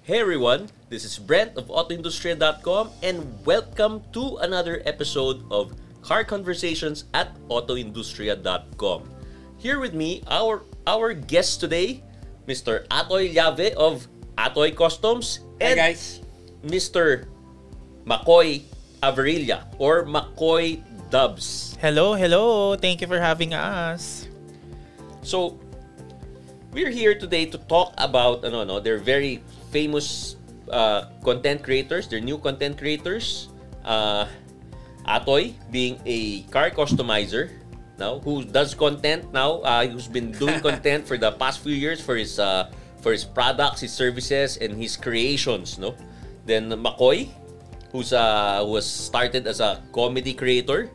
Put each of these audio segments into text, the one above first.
Hey everyone, this is Brent of AutoIndustria.com and welcome to another episode of Car Conversations at AutoIndustria.com. Here with me, our guest today, Mr. Atoy Llave of Atoy Customs and Hi guys. Mr. Makoy Averilla or Makoy Dubs. Hello. Thank you for having us. So, we're here today to talk about they're very famous content creators. They're new content creators. Atoy being a car customizer now who does content now. Who's been doing content for the past few years for his products, his services, and his creations. No, then Makoy, who was started as a comedy creator,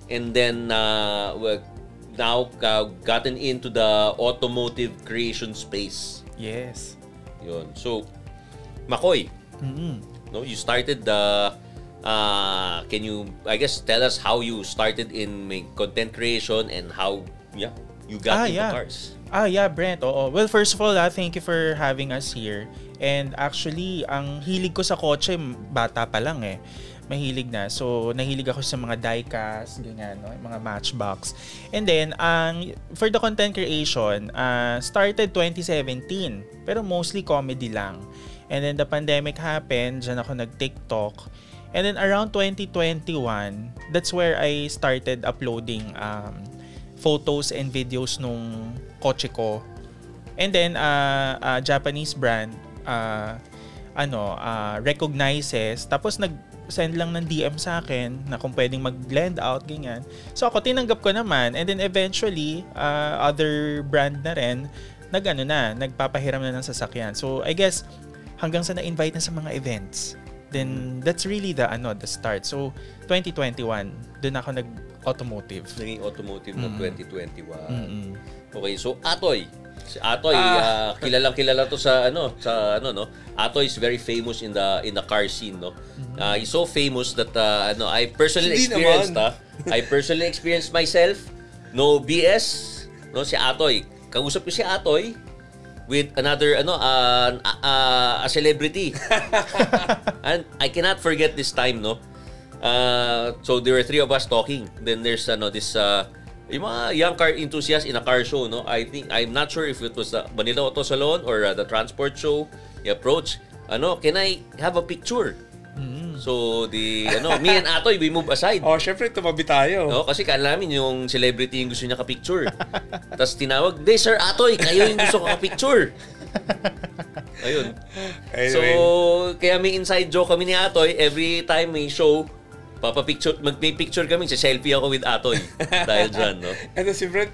and then now gotten into the automotive creation space. Yes. Yun. So, Makoy, no, you started can you, I guess, tell us how you started in content creation and how you got into cars? Brent. Oo. Well, first of all, thank you for having us here. And actually, ang hilig ko sa kotse, bata pa lang eh. Mahilig na. So, nahilig ako sa mga diecast, ganyan, no? Mga matchbox. And then, for the content creation, started 2017. Pero mostly comedy lang. And then, the pandemic happened. Diyan ako nag-TikTok. And then, around 2021, that's where I started uploading photos and videos nung kotse ko. And then, Japanese brand, recognizes. Tapos, nag-send lang ng DM sa akin na kung pwedeng mag-blend out, ganyan. So, ako tinanggap ko naman. And then, eventually, other brand na rin, nagpapahiram na ng sasakyan. So, I guess, hanggang sa na-invite na sa mga events. Then, that's really the start. So, 2021, doon ako nag-automotive. Naging automotive ng 2021. Okay, so Atoy. Si Atoy, kilala to sa Atoy is very famous in the car scene, no. He's so famous that I personally experienced myself. No BS, no, si Atoy. Kausap ko si Atoy with another a celebrity. And I cannot forget this time, no. So there were three of us talking. Then there's this yung mga young car enthusiasts in a car show, no. I'm not sure if it was the Manila Auto Salon or the transport show. He approached, can I have a picture? So me and Atoy, we move aside. Oh, syempre tumabi tayo. No, kasi kala namin yung celebrity yung gusto niya ka-picture. Tapos tinawag, "Dey, Sir Atoy, kayo yung gusto ko ka-picture." Ayun. Anyway. So, kaya may inside joke kami ni Atoy. Every time may show, magpipicture kami, selfie ako with Atoy. Dahil dyan, no? Ito si Brent,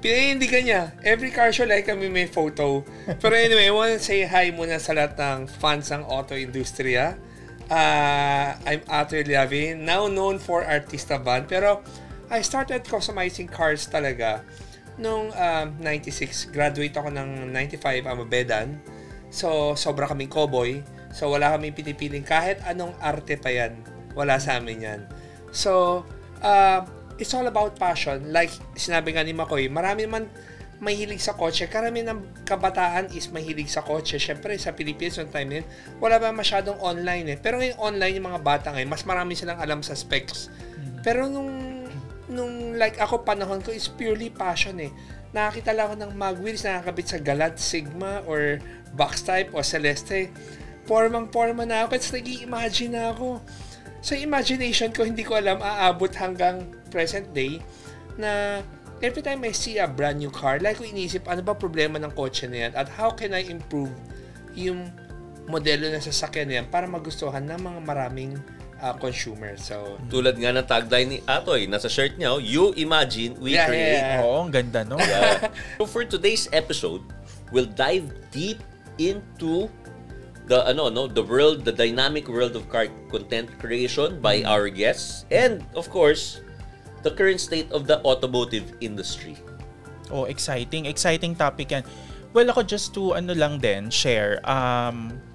pinahindigan niya. Every car show, like kami may photo. Pero anyway, I want to say hi muna sa lahat ng fans ng Auto Industria. I'm Atoy Llave, now known for Artista Band. Pero I started customizing cars talaga nung 96. Graduate ako ng 95, I'm a Bedan. So, sobra kaming cowboy. So, wala kaming pinipiling kahit anong arte pa yan. Wala sa amin yan. So, it's all about passion. Like sinabi nga ni Makoy, marami naman mahilig sa kotse. Karamihan ng kabataan is mahilig sa kotse. Siyempre, sa Pilipinas, yung time din, wala ba masyadong online eh. Pero ngayon online, yung mga bata ngayon, mas marami silang alam sa specs. Pero nung like ako, panahon ko is purely passion eh. Nakakita lang ako ng mag wheels na nakakabit sa Galant, Sigma, or box type, o Celeste. Pormang-porma na ako. It's nag-i-imagine na ako. So, imagination ko, hindi ko alam, aabot hanggang present day na every time I see a brand new car, like ko inisip, ano ba problema ng kotse na yan? At how can I improve yung modelo ng sasakyan na yan para magustuhan ng mga maraming consumer. So, tulad nga ng tagline ni Atoy, nasa shirt niya, you imagine, we create. Yeah. Oo, ang ganda, no? Yeah. So for today's episode, we'll dive deep into the dynamic world of car content creation by our guests, and of course, the current state of the automotive industry. Oh, exciting topic yan. Well, ako just to lang din, share.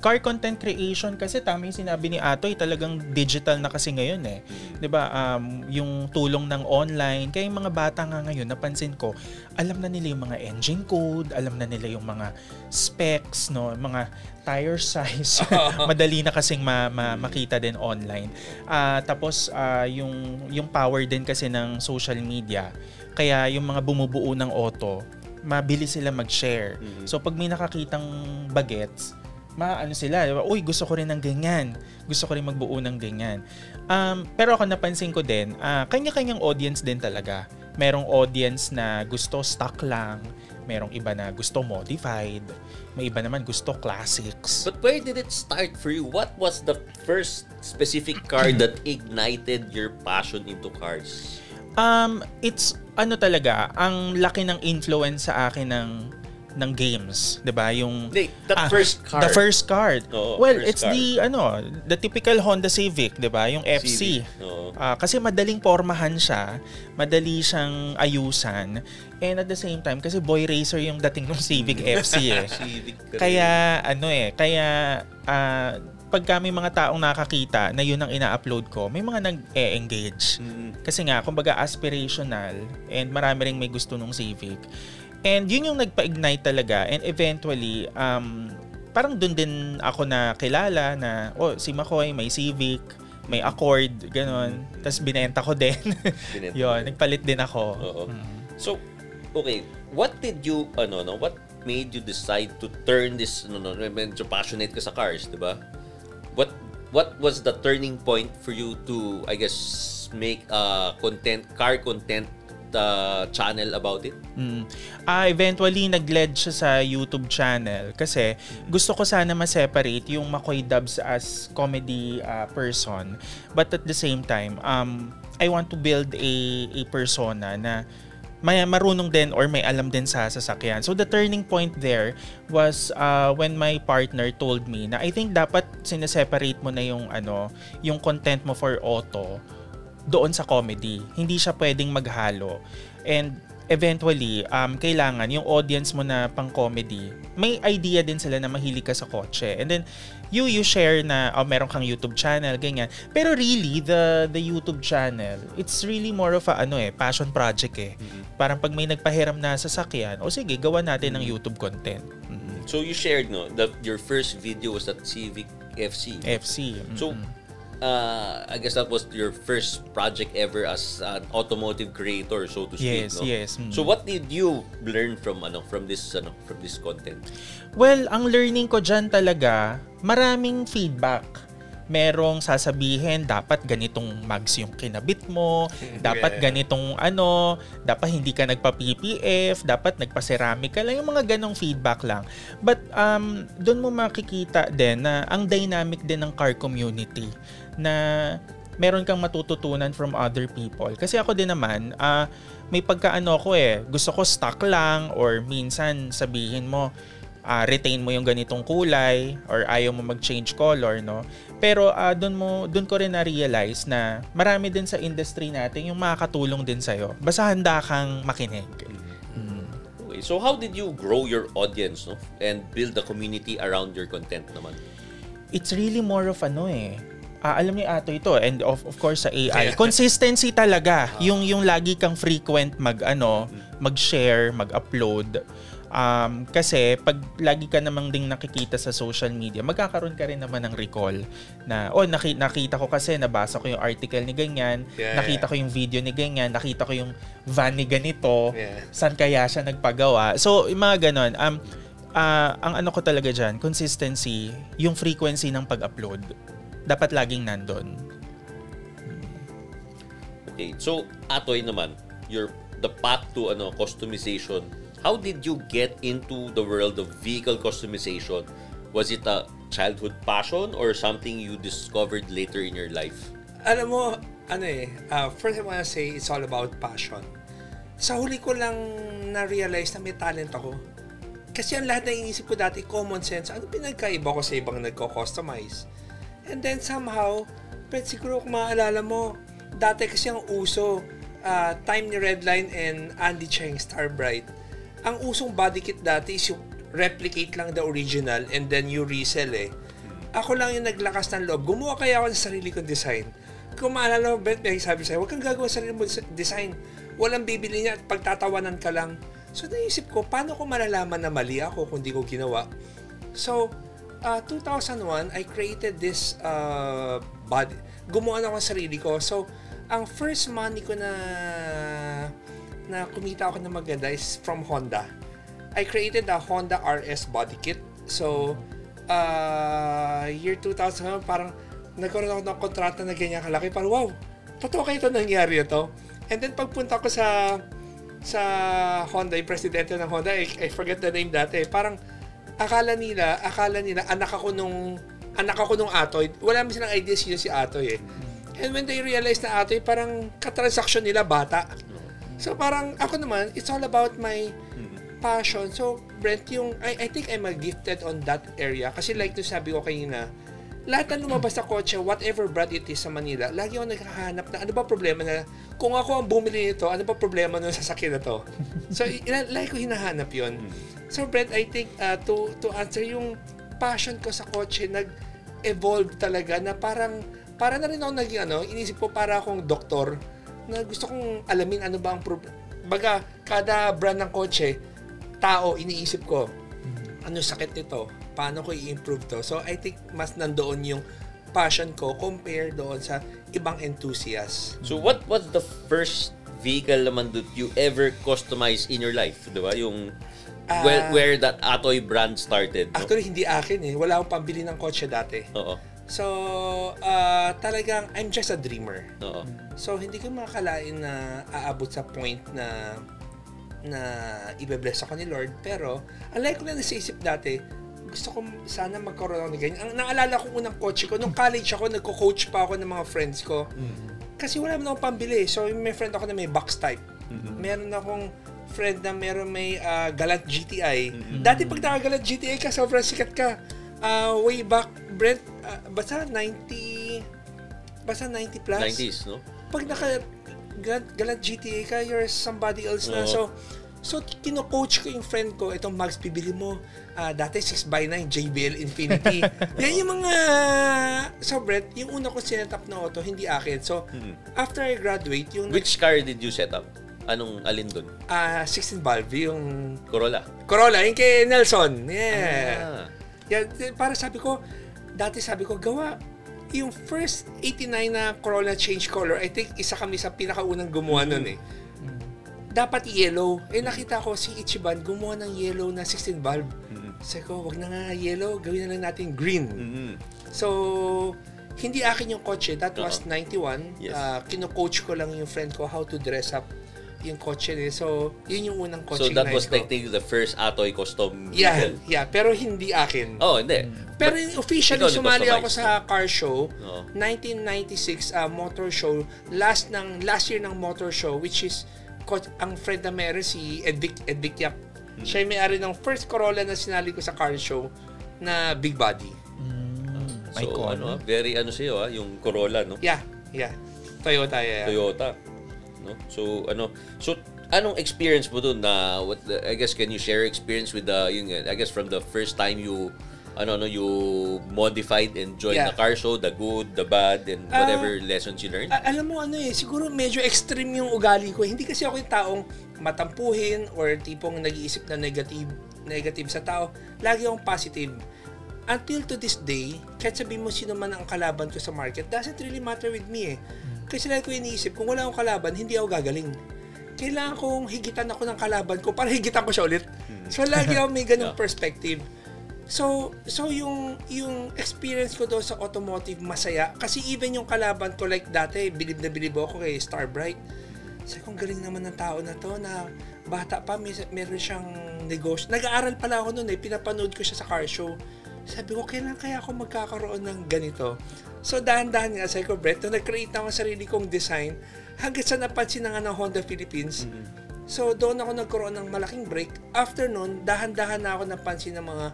Car content creation kasi tama yung sinabi ni Atoy, talagang digital na kasi ngayon eh. 'Di ba? Yung tulong ng online, kaya yung mga bata nga ngayon, napansin ko, alam na nila yung mga engine code, alam na nila yung mga specs, no, mga tire size. Madali na kasing makita din online. Tapos yung power din kasi ng social media. Kaya yung mga bumubuo ng auto, mabilis sila mag-share. So pag may nakakitang bagets, maano sila, uy, gusto ko rin ng ganyan. Gusto ko rin magbuo ng ganyan. Pero ako napansin ko din, kanya-kanyang audience din talaga. Merong audience na gusto stock lang, merong iba na gusto modified, may iba naman gusto classics. But where did it start for you? What was the first specific car that ignited your passion into cars? It's talaga, ang laki ng influence sa akin ng games, 'di ba? Yung first car. The first car. Well, it's car. the typical Honda Civic, 'di ba? Yung FC. Kasi madaling pormahan siya, madali siyang ayusan, and at the same time kasi boy racer yung dating ng Civic FC eh. Kaya pagka may mga taong nakakita na yun ang ina-upload ko, may mga nag-e-engage. Kasi nga, kumbaga aspirational, and marami ring may gusto nung Civic. And yun yung nagpa-ignite talaga, and eventually, parang dun din ako na kilala na, si McCoy may Civic, may Accord, ganon. Tapos binenta ko din. Yun, nagpalit din ako. So, okay, what made you decide to turn this, medyo passionate ka sa cars, di ba? What was the turning point for you to, I guess, make a car content channel about it? Eventually, nag-led siya sa YouTube channel kasi gusto ko sana ma-separate yung McCoy Dubs as comedy person, but at the same time, I want to build a persona na may marunong din or may alam din sa sasakyan. So the turning point there was when my partner told me na I think dapat sineseparate mo na yung content mo for auto doon sa comedy. Hindi siya pwedeng maghalo. And eventually, kailangan yung audience mo na pang comedy, may idea din sila na mahilig ka sa kotse. And then you share na meron kang YouTube channel, ganyan. Pero really, the YouTube channel, it's really more of a passion project eh. Parang pag may nagpahiram na sasakyan, sige, gawa natin ng YouTube content. So you shared your first video was at Civic FC. So I guess that was your first project ever as an automotive creator, so to speak. Yes. So what did you learn from this content? Well, ang learning ko dyan talaga, maraming feedback. Merong sasabihin, dapat ganitong mags yung kinabit mo, dapat ganitong dapat hindi ka nagpa-PPF, dapat nagpa-ceramic ka lang, yung mga ganong feedback lang. But doon mo makikita din na ang dynamic din ng car community, na meron kang matututunan from other people. Kasi ako din naman, may ko gusto ko stock lang, or minsan sabihin mo, retain mo yung ganitong kulay, or ayaw mo mag-change color, no? Pero doon ko rin na-realize na marami din sa industry natin yung makakatulong din sa'yo. Basta handa kang makinig. Okay, so how did you grow your audience, and build the community around your content naman? It's really more of alam ni Ato ito, and of course sa AI. Consistency talaga. Yung lagi kang frequent mag-share, mag-upload. Kasi pag lagi ka namang ding nakikita sa social media, magkakaroon ka rin naman ng recall na nakita ko kasi, nabasa ko yung article ni ganyan, nakita ko yung video ni ganyan, nakita ko yung van ni ganito, saan kaya siya nagpagawa. So yung mga ganon, ang ko talaga dyan, consistency, yung frequency ng pag-upload dapat laging nandun. Okay, so Atoy naman, the path to customization. How did you get into the world of vehicle customization? Was it a childhood passion or something you discovered later in your life? Alam mo, first I wanna say it's all about passion. Sa huli ko lang na-realize na may talent ako. Kasi ang lahat na iniisip ko dati, common sense, ano pinagkaiba ko sa ibang nagko-customize? And then somehow, siguro kung maaalala mo, dati kasi ang uso, time ni Redline and Andy Cheng, Starbright. Ang usong body kit dati is yung replicate lang the original and then you resell eh. Ako lang yung naglakas ng loob. Gumawa kaya ako ng sarili kong design. Kung maalala mo, Brent, may sabi sa'yo, huwag kang gagawa sarili mo design. Walang bibili niya at pagtatawanan ka lang. So naisip ko, paano ko malalaman na mali ako kung di ko ginawa? So, 2001, I created this body. Gumawa na ako ng sarili ko. So, ang first money ko na kumita ako na maganda is from Honda. I created a Honda RS body kit. So, year 2000, parang nagkaroon ako ng kontrata na ganyan kalaki. Parang, wow, totoo kayo ito nangyari ito. And then, pagpunta ko sa Honda, yung presidente ng Honda, I forget the name dati, parang akala nila anak ako nung Atoy. Wala naman silang idea sino si Atoy eh. And when they realized na Atoy, parang katransaksyon nila bata. So parang ako naman, it's all about my passion. So Brent, I think I'm gifted on that area. Kasi like to sabi ko kanina, lahat ng lumabas sa kotse, whatever brand it is sa Manila, lagi ako naghahanap na ano ba problema na, kung ako ang bumili nito, ano ba problema ng sasakyan na to? So, lagi ko hinahanap yon. So, Brent, I think to answer yung passion ko sa kotse, nag-evolve talaga na para na rin ako naging inisip ko para akong doktor na gusto kong alamin ano ba ang problema. Baga, kada brand ng kotse, tao, iniisip ko, ano sakit nito? Paano ko i-improve to? So, I think mas nandoon yung passion ko compared doon sa ibang enthusiasts. So, what was the first vehicle naman that you ever customized in your life? Diba? Yung where that Atoy brand started. No? Actually, hindi akin eh. Wala akong pambili ng kotse dati. Oo. So, talagang, I'm just a dreamer. Oo. So, hindi ko makakalain na aabot sa point na ibe-bless ako ni Lord. Pero, unlike ko na nasa isip dati, gusto ko sana magkaroon ng ganyan. Ang naalala ko unang kotse ko, nung college ako, nagko-coach pa ako ng mga friends ko. Kasi wala naman akong pambili. So, may friend ako na may box type. Meron akong friend na may Galant GTI. Dati pag naka-Galant GTI ka, sobrang sikat ka. Way back, Brent, basta 90 plus. 90s, no? Pag naka-Galant GTI ka, you're somebody else na. So, kino-coach ko yung friend ko, itong Mags, bibili mo. Dati 6x9, JBL Infinity. Yan yung mga... So, Brett, yung una ko sinet up na auto, hindi akin. So, after I graduate, yung... Which car did you set up? Alin dun? 16 valve, yung... Corolla, yung kay Nelson. Yeah. Yan, para sabi ko, gawa, yung first 89 na Corolla change color, I think isa kami sa pinakaunang gumawa nun eh. Dapat yellow. Nakita ko si Ichiban gumawa ng yellow na 16 valve. Sabi ko, wag na nga yellow, gawin na lang natin green. So, hindi akin yung kotse. That was 91. Yes. Kino-coach ko lang yung friend ko how to dress up yung kotse niya. So, yun yung unang kotse. So, that was technically the first Atoy custom vehicle? Yeah. Pero hindi akin. Oh, hindi. Pero officially, sumali ako sa car show, 1996 motor show, last year ng motor show, which is ang friend na meron si Edvic Yap. Siya yung may-ari ng first Corolla na sinali ko sa car show na big body. So, very sa'yo, yung Corolla, no? Yeah. Toyota, yeah. Toyota. No? So, anong experience mo dun na, I guess, can you share experience with I guess from the first time you modified and joined the car show, the good, the bad, and whatever lessons you learned? Alam mo, siguro medyo extreme yung ugali ko. Hindi kasi ako yung taong matampuhin or tipong nag-iisip na negative sa tao. Lagi akong positive. Until to this day, kahit sabihin mo sino man ang kalaban ko sa market, doesn't really matter with me eh. Kasi lagi ko iniisip, kung wala akong kalaban, hindi ako gagaling. Kailangan kong higitan ako ng kalaban ko para higitan ko siya ulit. So lagi ako may ganung perspective. So yung experience ko doon sa automotive masaya kasi even yung kalaban ko like dati bilib na bilib ako kay Starbright. Sabi ko, galing naman ng tao na to na bata pa meron siyang negosyo. Nag-aaral pala ako noon pinapanood ko siya sa car show. Sabi ko, kailan kaya ako magkakaroon ng ganito? So dahan-dahan nga sabi ko, Brett, nag-create na ako sarili kong design hanggang sa napansin na nga ng Honda Philippines. So doon ako nagkaroon ng malaking break. After noon, dahan-dahan na ako napansin ng mga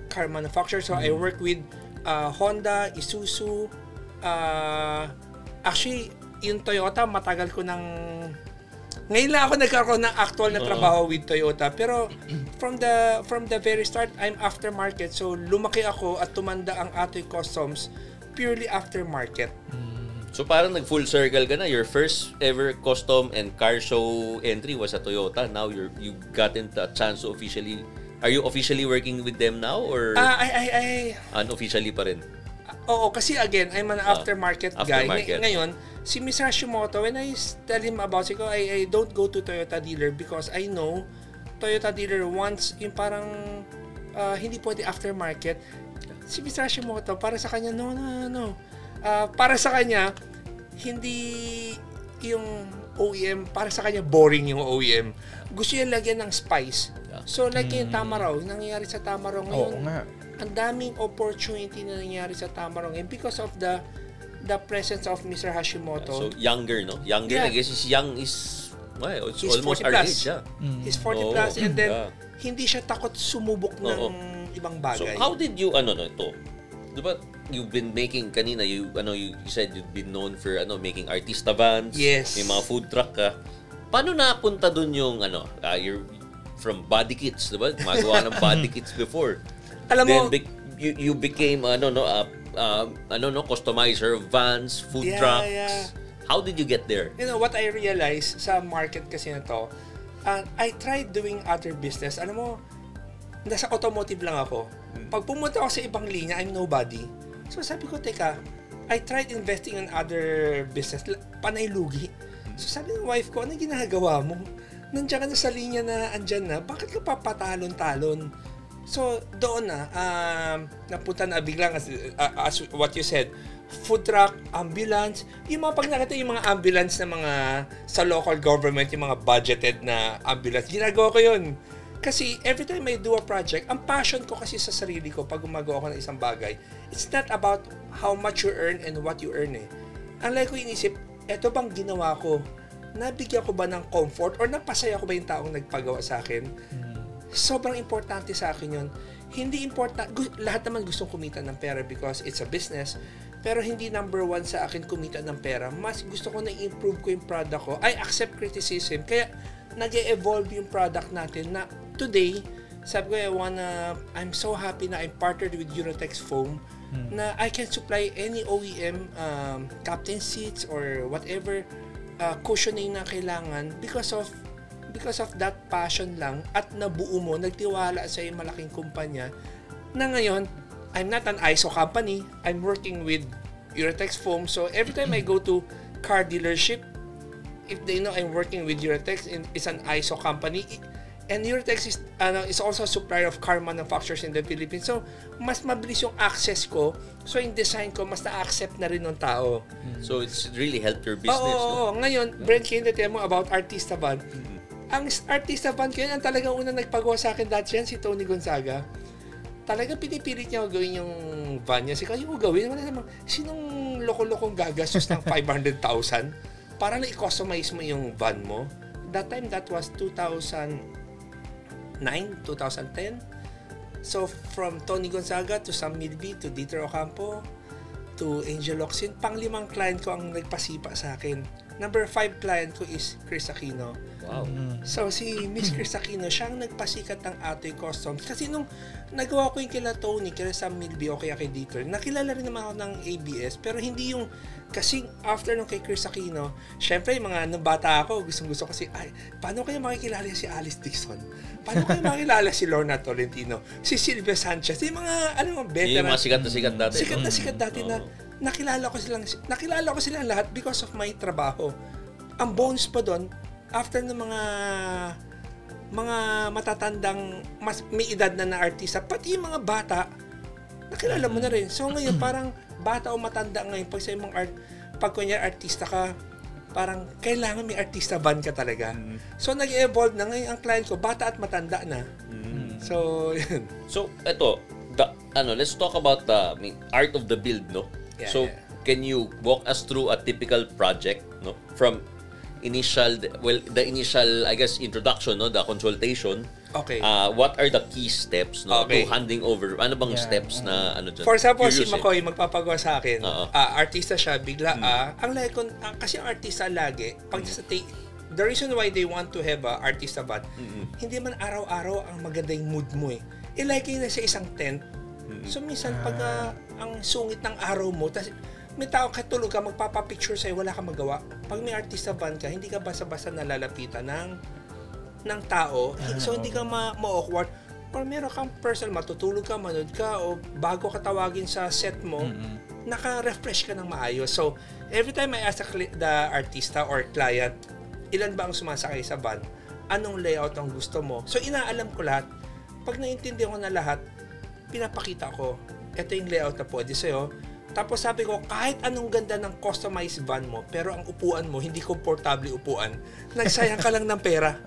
car manufacturer. So, I work with Honda, Isuzu. Actually, yung Toyota, matagal ko nang Ngayon lang ako nagkaroon ng actual na trabaho with Toyota. Pero from the very start, I'm aftermarket. So lumaki ako at tumanda ang Atoy Customs purely aftermarket. So parang nag-full circle ka na. Your first ever custom and car show entry was a Toyota. Now you gotten the chance to officially... Are you officially working with them now or unofficially pa rin? Oo, kasi again, I'm an aftermarket guy. Aftermarket. Ngayon, si Mr. Hashimoto, when I tell him about it, I don't go to Toyota dealer because I know Toyota dealer wants yung parang hindi pwede aftermarket. Si Mr. Hashimoto, para sa kanya, no. Para sa kanya, hindi yung OEM, para sa kanya, boring yung OEM. Gusto niya lagyan ng spice. So, like yung Tamaraw, nangyayari sa Tamaraw ngayon. Oo nga. Ang daming opportunity na nangyayari sa Tamaraw ngayon because of the presence of Mr. Hashimoto. So, younger, no? Younger, I guess is young is... Well, it's He's almost 40 our plus. age, yeah. He's 40 plus and then hindi siya takot sumubok ng ibang bagay. So, how did you, ito? Diba, you've been making, kanina, you said you've been known for, making artista vans. Yes. May mga food truck ka. Paano napunta dun yung, you're from body kits, diba? Magawa ng body kits before. Alam mo, then, you became, customizer of vans, food trucks. Yeah. How did you get there? You know, what I realized sa market kasi na to, I tried doing other business. Alam mo, nasa automotive lang ako. Pag pumunta ako sa ibang linya, I'm nobody. So sabi ko, teka, I tried investing in other business, panay lugi. So sabi ng wife ko, ano ginagawa mo? Nandiyan ka na sa linya na andyan na, bakit ka papatalon-talon? So doon na, napunta na biglang as what you said, food truck, ambulance, yung mga pag nakita yung mga ambulance na mga sa local government, yung mga budgeted na ambulance, ginagawa ko yun. Kasi every time I do a project, ang passion ko kasi sa sarili ko pag gumagawa ko ng isang bagay, it's not about how much you earn and what you earn eh. Unlike ko inisip, eto bang ginawa ko? Nabigyan ko ba ng comfort or napasaya ko ba yung taong nagpagawa sa akin? Sobrang importante sa akin yun. Hindi important, lahat naman gustong kumita ng pera because it's a business, pero hindi number one sa akin kumita ng pera. Mas gusto ko na i-improve ko yung product ko. I accept criticism. Kaya nag-evolve yung product natin na today, sabi ko, I'm so happy na I'm partnered with Eurotex Foam na I can supply any OEM captain seats or whatever cushioning na kailangan because of that passion lang at nabuo mo, nagtiwala sa yung malaking kumpanya na ngayon, I'm not an ISO company. I'm working with Eurotex Foam. So every time I go to car dealership, if they know I'm working with Eurotex, it's an ISO company, and Eurotex is also a supplier of car manufacturers in the Philippines. So mas mabilis yung access ko. So yung design ko, mas na-accept na rin ng tao. So it's really helped your business. Oo. Ngayon, Brent, kinitay mo about Artista Van. Ang Artista Van ko yun, ang talagang unang nagpagawa sa akin dati yan, si Tony Gonzaga. Talagang pinipilit niya gawin yung van niya. Kasi kaya ko gawin, wala namang, sinong loko-lokong gagastos ng 500,000 para na i-customize mo yung van mo? That time, that was 2009, 2010. So, from Tony Gonzaga to Sam Milby to Dieter Ocampo to Angel Locsin, pang-limang client ko ang nagpasipa sa akin. Number 5 client ko is Chris Aquino. Wow. So, si Miss Chris Aquino, siya ang nagpasikat ng Atoy Customs. Kasi nung nagawa ko yung kila Tony, kila Sam Milby o kaya kay Dieter, nakilala rin naman ako ng ABS, pero hindi yung, kasi after nung kay Chris Aquino, syempre, nung bata ako, gustong-gusto kasi, paano kaya makikilala si Alice Dixon? Paano kaya makilala si Lorna Tolentino? Si Silvia Sanchez? Yung mga, veteran. Yung mga sikat na sikat dati. Sikat na sikat dati na nakilala ko silang lahat because of my trabaho. Ang bonus pa doon, after ng mga matatandang mas may edad na artista, pati yung mga bata nakilala mo na rin. So ngayon parang bata o matanda ngayon pag kunya artista ka, parang kailangan may artista van ka talaga. So nag-evolve na ngayon ang client ko, bata at matanda na. So yun. So eto, let's talk about the art of the build, no? Yeah, so can you walk us through a typical project, no? From the initial, I guess, introduction, no, the consultation. Okay. What are the key steps, no, Okay. to handing over? Ano bang steps na dyan? For example, Curious, si McCoy magpapagawa sa akin. Oo. Artista siya, bigla ang kasi ang artista lagi pag the reason why they want to have a artista van, hindi man araw-araw ang maganda yung mood mo eh. Ilagay na sa isang tent. So minsan pag ang sungit ng araw mo, tas may tao katulog ka, magpapapicture sa'yo, wala kang magawa. Pag may artista van ka, hindi ka basta-basta nalalapitan ng tao. So hindi ka ma-awkward. Or meron kang person, matutulog ka, manood ka, o bago ka tawagin sa set mo, naka-refresh ka ng maayos. So, every time I ask the artista or client, ilan ba ang sumasakay sa van? Anong layout ang gusto mo? So, inaalam ko lahat. Pag naintindihan ko na lahat, pinapakita ko, ito yung layout na pwede sa'yo. Tapos sabi ko, kahit anong ganda ng customized van mo, pero ang upuan mo, hindi komportable upuan, nagsayang ka lang ng pera.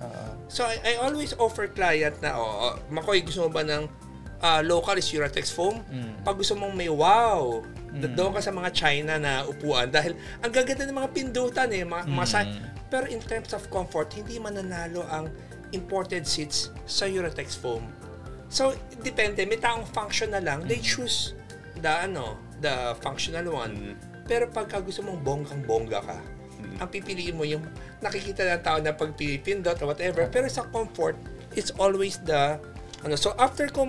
So, I always offer client na, Makoy, gusto mo ba ng local is Uratex foam? Pag gusto mong may wow, doon ka sa mga China na upuan. Dahil ang gaganda ng mga pindutan pero in terms of comfort, hindi mananalo ang imported seats sa Uratex foam. So, depende. May taong functional lang, they choose the functional one. Pero pagka gusto mong bonggang-bongga ka, ang pipiliin mo yung nakikita ng tao na pagpipindot or whatever. Pero sa comfort, it's always so after ko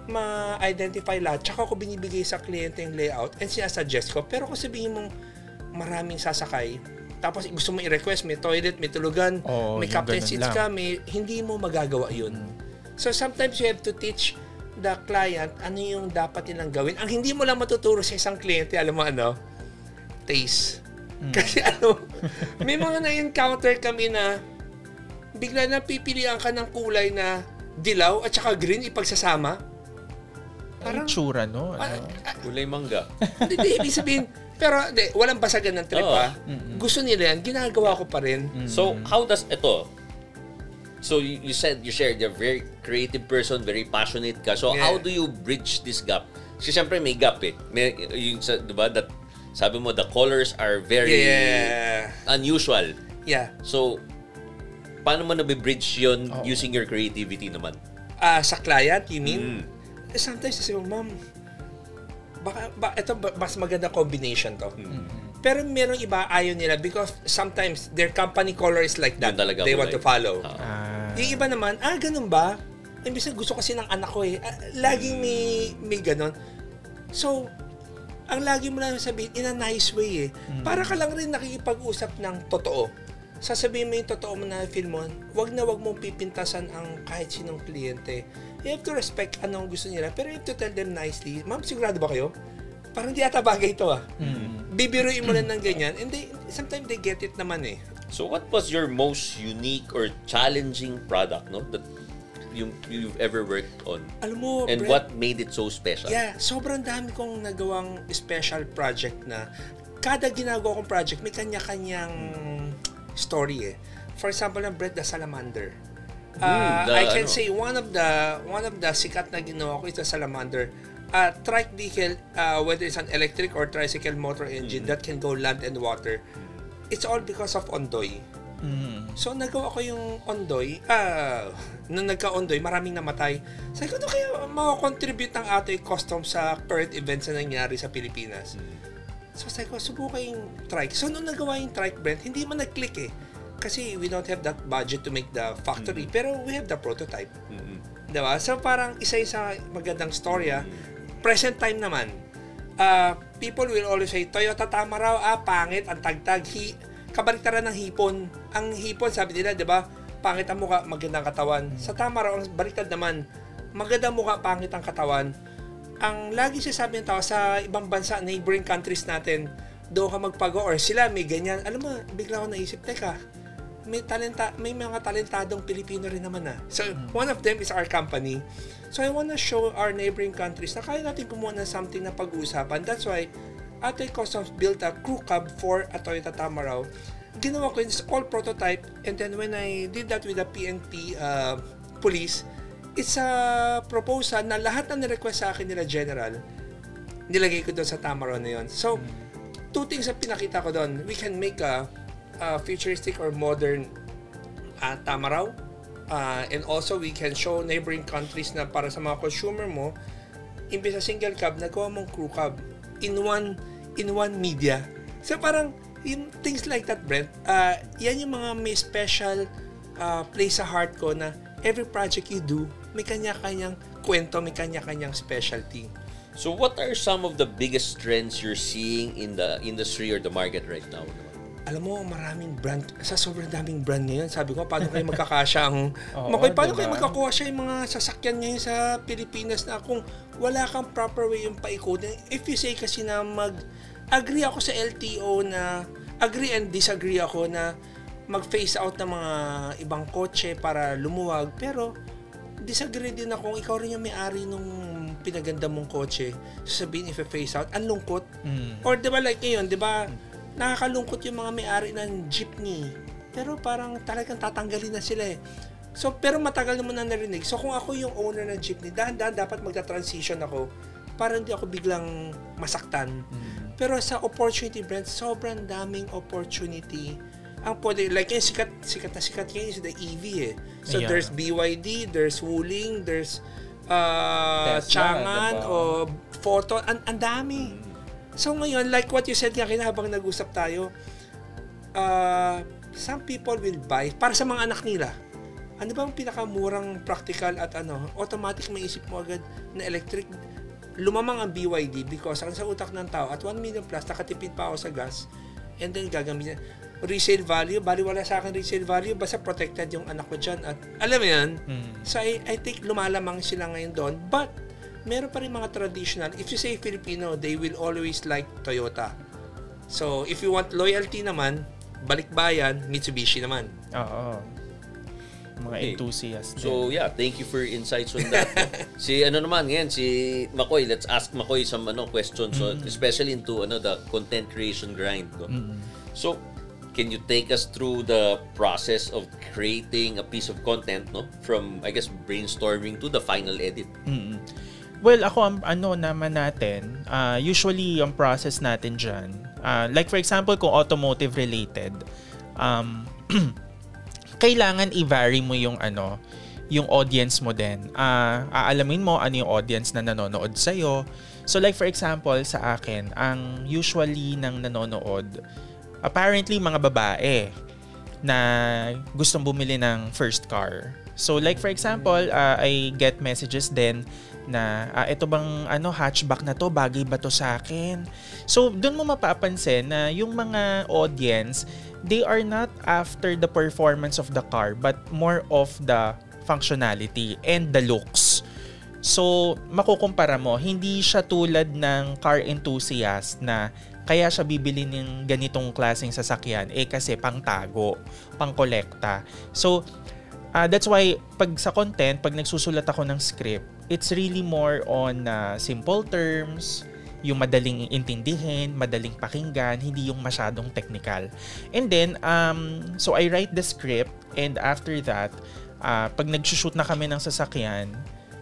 ma-identify lahat, tsaka ko binibigay sa kliyente yung layout and sinasuggest ko. Pero kung sabihin mong maraming sasakay, tapos gusto mo i-request, may toilet, may tulugan, may captain seats ka, hindi mo magagawa yun. So sometimes you have to teach the client ano yung dapat nilang gawin. Ang hindi mo lang matuturo sa isang kliyente, alam mo taste. Kasi may mga na-encounter kami na bigla na pipilian ka ng kulay na dilaw at saka green ipagsasama. Parang tsura, no? Kulay mangga. Hindi, ibig sabihin, pero walang basagan ng trip Gusto nila yan, ginagawa ko pa rin. So, how does ito? So, you said you shared you're a very creative person, very passionate ka. So, how do you bridge this gap? Kasi syempre may gap eh. May, diba, that sabi mo, the colors are very unusual. Yeah. So, paano mo nabibridge yun using your creativity naman? Sa client, you mean? Sometimes, sabi mo, ma'am, ito mas maganda combination to. Pero merong iba ayaw nila because sometimes their company color is like that. They want to follow. Yung iba naman, ganun ba? Imbis gusto kasi ng anak ko eh. Laging may ganun. So, ang lagi mo lang sabihin, in a nice way eh. Para ka lang rin nakikipag-usap ng totoo. Sasabihin mo yung totoo mo na feel mo, wag mong pipintasan ang kahit sinong kliyente. You have to respect anong gusto nila, pero you have to tell them nicely, ma'am, sigurado ba kayo? Parang di ata bagay ito Bibiruin mo lang ng ganyan, and sometimes they get it naman eh. So what was your most unique or challenging product, no? That you've ever worked on? Alam mo, and Brett, what made it so special? Yeah, sobrang dami kong nagawang special project na kada ginagawa kong project may kanya-kanyang story eh. For example, Brett, the Salamander. I can say one of the sikat na ginawa ko is the Salamander. Trike vehicle, whether it's an electric or tricycle motor engine that can go land and water. It's all because of Ondoy. So, nagawa ko yung Ondoy. Nung nagka-Ondoy, maraming namatay. Sabi ko, kaya makakontribute ng ato yung custom sa current events na nangyari sa Pilipinas. So, sabi ko, subukan yung trike. So, nung nagawa yung trike, Brent, hindi man nag-click eh. Kasi we don't have that budget to make the factory. Pero we have the prototype. Diba? So, parang isa-isa magandang storya. Present time naman. People will always say, Toyota Tama raw, pangit, ang tagtag, kabaliktaran ng hipon. Ang hipon, sabi nila, di ba, pangit ang mukha, magandang katawan. Sa Tama raw, ang baliktad naman, magandang mukha, pangit ang katawan. Ang lagi sinasabi ng tao sa ibang bansa, neighboring countries natin, doon ka magpago or sila may ganyan. Alam mo, bigla ako naisip, teka, may mga talentadong Pilipino rin naman So, one of them is our company. So, I wanna show our neighboring countries na kaya natin kumuha ng something na pag-uusapan. That's why, Atoy Customs built a crew cab for a Toyota Tama raw. Ginawa ko it's all prototype, and then when I did that with the PNP police, it's a proposal na lahat na nirequest sa akin nila general, nilagay ko doon sa Tama raw na yun. So, two things na pinakita ko doon. We can make a futuristic or modern Tama raw. And also, we can show neighboring countries na para sa mga consumer mo, imbes sa single cab, nagawa mong crew cab in one media. So parang Yung things like that, Brent, yan yung mga may special place sa heart ko na every project you do, may kanya-kanyang kwento, may kanya-kanyang specialty. So what are some of the biggest trends you're seeing in the industry or the market right now? Alam mo, maraming brand, sa sobrang daming brand ngayon, sabi ko, paano kayo magkakasya ang... paano kayo magkakuha siya yung mga sasakyan ngayon sa Pilipinas na kung wala kang proper way yung paikotin. If you say kasi na agree ako sa LTO na, agree and disagree ako na mag-phase out ng mga ibang kotse para lumuwag, pero disagree din ako kung ikaw rin yung may-ari nung pinaganda mong kotse, sasabihin if phase out, ang lungkot. Or diba like ngayon, diba, nakakalungkot yung mga may-ari ng jeepney. Pero parang talagang tatanggalin na sila eh. So, pero matagal naman na narinig. So, kung ako yung owner ng jeepney, dahan-dahan dapat magta-transition ako para hindi ako biglang masaktan. Pero sa opportunity, Brent, sobrang daming opportunity. Ang pwede, like yung sikat na sikat ngayon is the EV eh. So, there's BYD, there's Wuling, there's Changan, o Photo, ang dami. So ngayon, like what you said nga habang nag-usap tayo, some people will buy para sa mga anak nila. Ano ba ang pinakamurang practical at automatic maisip mo agad na electric? Lumamang ang BYD because ang sa utak ng tao at 1 million plus, nakatipid pa ako sa gas and then gagamitin. Resale value, baliwala sa akin resale value, basta protected yung anak ko dyan. At alam mo yan, so I think lumalamang sila ngayon doon. But meron pa rin mga traditional. If you say Filipino, they will always like Toyota. So, if you want loyalty naman, balikbayan, Mitsubishi naman. Oo. Mga enthusiasts. So, yeah, thank you for your insights on that. Si Makoy, let's ask Makoy some questions, especially into the content creation grind. No? So, can you take us through the process of creating a piece of content, no? From, I guess, brainstorming to the final edit? Well, ako naman natin, usually yung process natin dyan, like for example, kung automotive related, kailangan i-vary mo yung yung audience mo din. Aalamin mo ano yung audience na nanonood sa'yo. So like for example, sa akin, ang usually nang nanonood, apparently mga babae na gustong bumili ng first car. So like for example, I get messages din na ito bang hatchback na to, bagay ba to sa akin? So doon mo mapapansin na yung mga audience, they are not after the performance of the car but more of the functionality and the looks. So makukumpara mo, hindi siya tulad ng car enthusiast na kaya siya bibili ng ganitong klaseng sasakyan kasi pangtago, pangkolekta. So that's why pag sa content, pag nagsusulat ako ng script, it's really more on simple terms, yung madaling intindihin, madaling pakinggan, hindi yung masyadong technical. And then, so I write the script and after that, pag nagsushoot na kami ng sasakyan,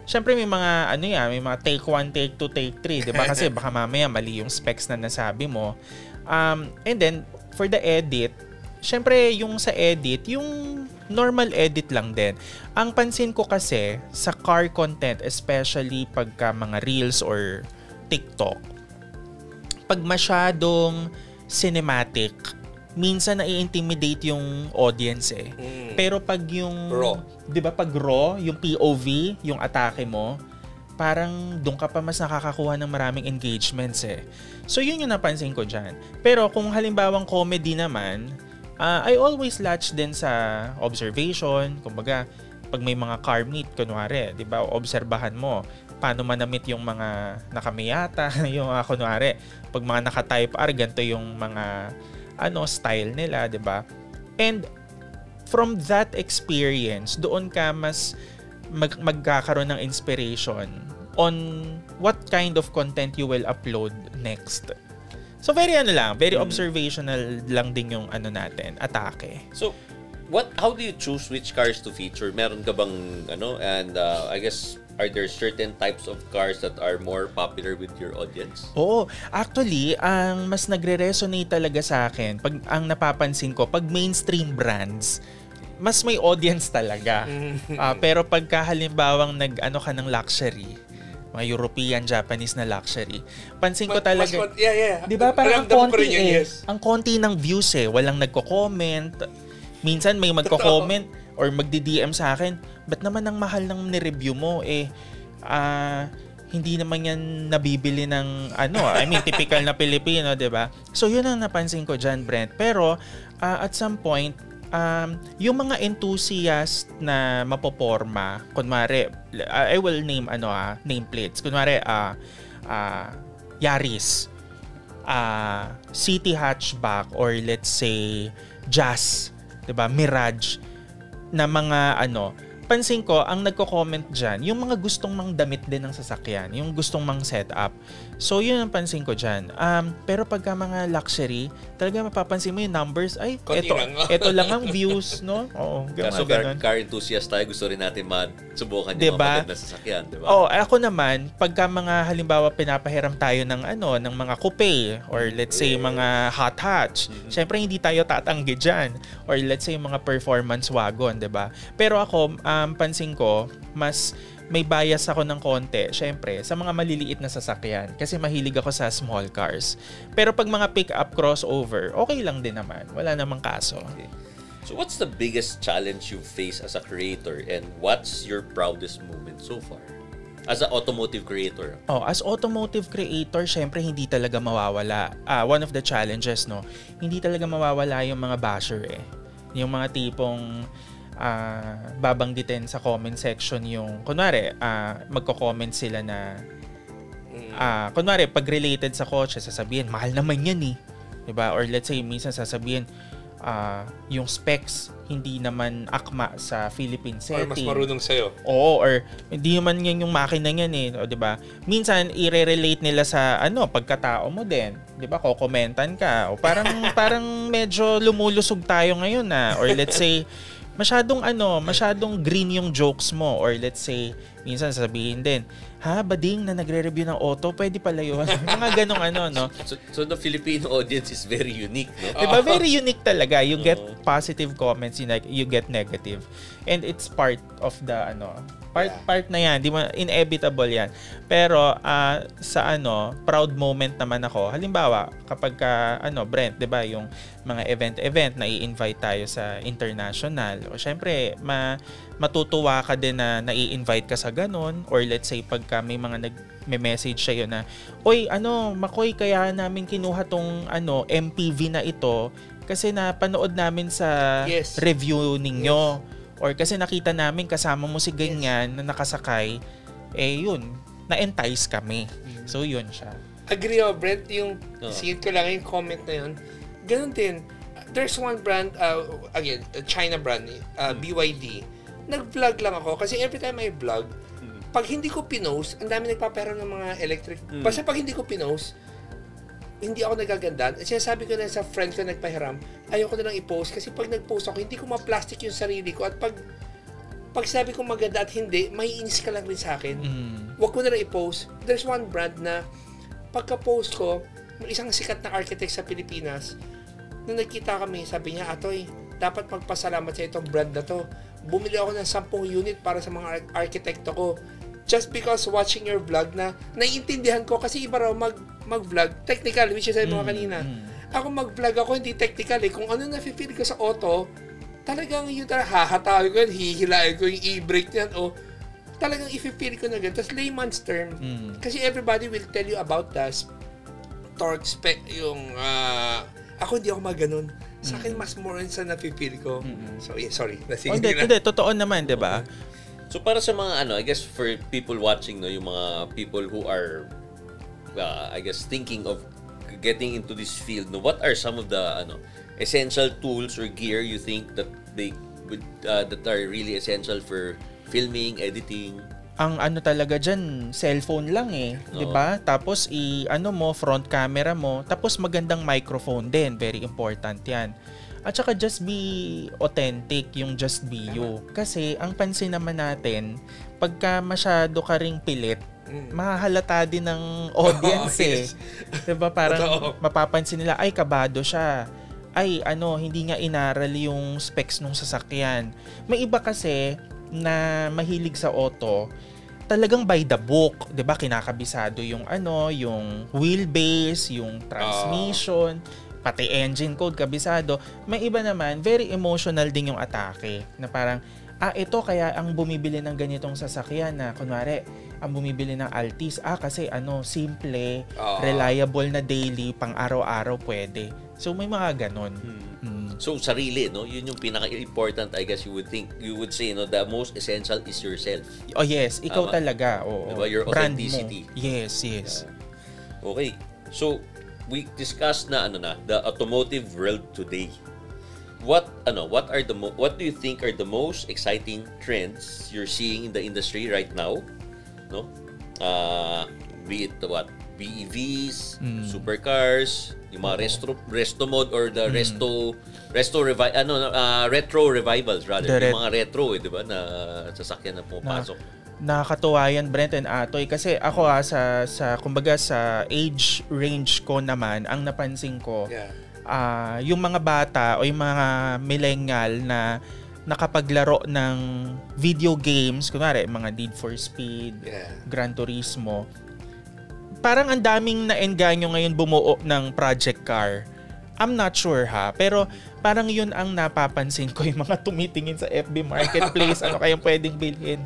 syempre may mga may mga take 1, take 2, take 3, 'di ba? Kasi baka mamaya mali yung specs na nasabi mo. And then for the edit, syempre yung sa edit, yung normal edit lang din. Ang pansin ko kasi sa car content, especially pagka mga reels or TikTok, pag masyadong cinematic, minsan nai-intimidate yung audience eh. Pero pag yung raw, 'di ba, pag raw, yung POV, yung atake mo, parang doon ka pa mas nakakakuha ng maraming engagements eh. So yun yung napansin ko diyan. Pero kung halimbawang comedy naman, I always latch din sa observation. Kumbaga, pag may mga car meet, kunwari, di ba, obserbahan mo paano manamit yung mga nakamiyata, yung kunwari, pag mga naka-type R, ganito yung mga style nila, di ba? And from that experience, doon ka mas magkakaroon ng inspiration on what kind of content you will upload next. So very very observational lang din yung natin, atake. So how do you choose which cars to feature? Meron ka bang and I guess are there certain types of cars that are more popular with your audience? Oo, actually ang mas nagre-resonate talaga sa akin pag ang napapansin ko pag mainstream brands, mas may audience talaga. Pero pagka halimbawang ka ng luxury, mga European, Japanese na luxury. Pansin ko talaga, yeah. 'di ba, parang ang Alam ko konti rin yun, yes. ang konti ng views walang nagko-comment. Minsan may magko-comment or magdi-DM sa akin, ba't naman ang mahal ng ni-review mo hindi naman yan nabibili ng typical na Pilipino, 'di ba? So yun ang napansin ko diyan, Brent. Pero at some point yung mga enthusiast na mapoporma, kunwari, I will name nameplates. Kunwari Yaris, City Hatchback, or let's say Jazz, 'di ba? Mirage na mga pansin ko, ang nagko-comment dyan, yung mga gustong mang damit din ng sasakyan, yung gustong mang setup. So, yun ang pansin ko dyan. Pero pagka mga luxury, talaga mapapansin mo yung numbers, ito lang ang views, no? Oo, kaso car enthusiast tayo, gusto rin natin subukan yung diba? mga maganda sasakyan, diba? Ako naman, pagka mga halimbawa pinapahiram tayo ng ng mga coupe, or let's say mga hot hatch, syempre hindi tayo tatanggi dyan. Or let's say mga performance wagon, diba? Pero ako, pansin ko, mas may bias ako ng konti, syempre, sa mga maliliit na sasakyan. Kasi mahilig ako sa small cars. Pero pag mga pick-up crossover, okay lang din naman. Wala namang kaso. Okay. So what's the biggest challenge you face as a creator, and what's your proudest moment so far? As an automotive creator? As automotive creator, syempre hindi talaga mawawala. One of the challenges, no, hindi talaga mawawala yung mga basher Yung mga tipong babanggitin sa comment section yung, kunwari, magko-comment sila na, kunwari, pag related sa kotse, sasabihin, mahal naman yan diba? Or let's say, minsan sasabihin, yung specs, hindi naman akma sa Philippine setting. Or mas marunong sa'yo. Oo, or hindi naman yan yung makina niyan diba? Minsan, i-relate nila sa, pagkatao mo din. Diba? Kokomentan ka. O parang medyo lumulusog tayo ngayon or let's say, masyadong green yung jokes mo, or let's say minsan sabihin din, bading na nagre-review ng auto, pwede pala yun. Mga ganong no? So the Filipino audience is very unique, no? Diba? Very unique talaga. You get positive comments, you get negative. And it's part of the part na yan, di mo, inevitable yan. Pero sa proud moment naman ako. Halimbawa, kapag Brent, 'di ba, yung mga event na i-invite tayo sa international. O syempre, matutuwa ka din na nai-invite ka sa ganun, or let's say pagka may mga nagme-message sa'yo na, "Oy, Makoy, kaya namin kinuha tong MPV na ito kasi napanood namin sa review ninyo." Or kasi nakita namin kasama mo si ganyan na nakasakay, yun, na-entice kami. So, yun siya. Agree Brent, yung singit ko lang yung comment na yun. Ganun din. There's one brand, again, a China brand, BYD. Nag-vlog lang ako kasi every time I vlog, pag hindi ko pinost, ang dami nagpapera ng mga electric. Basta pag hindi ko pinost, hindi ako nagagandaan. At sinasabi ko na sa friend ko nagpahiram, ayoko na lang i-post kasi pag nag-post ako, hindi ko ma-plastic yung sarili ko. At pag sabi ko maganda at hindi, maiinis ka lang rin sa akin. Huwag ko na lang i-post. There's one brand na pagka-post ko, isang sikat na architect sa Pilipinas, nung nagkita kami, sabi niya, "Atoy, dapat magpasalamat sa itong brand na to. Bumili ako ng 10 unit para sa mga arkitekto ko. Just because watching your vlog na naiintindihan ko kasi iba raw mag-vlog, technical, which is sabi mo kanina. Ako mag-vlog ako, hindi technical Kung ano na-feel ko sa auto, talagang yun hahatawin ko yun, hihilain ko yung e-brake niyan, o talagang i-feel ko na ganyan. Tapos layman's term, kasi everybody will tell you about the torque spec, yung, ako hindi ako maganon. Sa akin, mas more sa na-feel ko. So, sorry. Hindi, totoo naman, di ba? So para sa mga I guess for people watching, yung mga people who are I guess thinking of getting into this field, what are some of the essential tools or gear you think that they would that are really essential for filming, editing? Ang talaga diyan, cellphone lang 'di ba? Tapos mo front camera mo, tapos magandang microphone din, very important 'yan. At saka just be authentic, yung just be you. Kasi ang pansin naman natin, pagka masyado ka ring pilit, mahahalata din ng audience Diba? Parang mapapansin nila, ay kabado siya. Ay hindi nga inaral yung specs nung sasakyan. May iba kasi na mahilig sa auto, talagang by the book, 'di ba? Kinakabisado yung yung wheelbase, yung transmission, pati engine code kabisado. May iba naman, very emotional din yung atake na parang ito kaya ang bumibili ng ganitong sasakyan na kunwari ang bumibili ng Altis kasi simple, reliable na daily, pang araw-araw pwede. So may mga ganon. So sarili, no? Yun yung pinaka-important, I guess you would say, no, the most essential is yourself. Oh yes, ikaw talaga. Diba? Your brand authenticity. Mo. Yes. Okay. So we discussed na the automotive world today. What do you think are the most exciting trends you're seeing in the industry right now? No? Be it BEVs, supercars, yung mga resto mode or the retro revivals rather. Yung mga retro, 'di ba, na sasakyan na pumapasok. Nakakatuwa yan, Brent and Atoy, kasi ako kumbaga sa age range ko naman, ang napansin ko, yung mga bata o yung mga millennial na nakapaglaro ng video games, kunwari mga Need for Speed, Gran Turismo, parang ang daming na-engganyo ngayon bumuo ng project car. I'm not sure pero parang yun ang napapansin ko, yung mga tumitingin sa FB Marketplace, ano kayang pwedeng bilhin.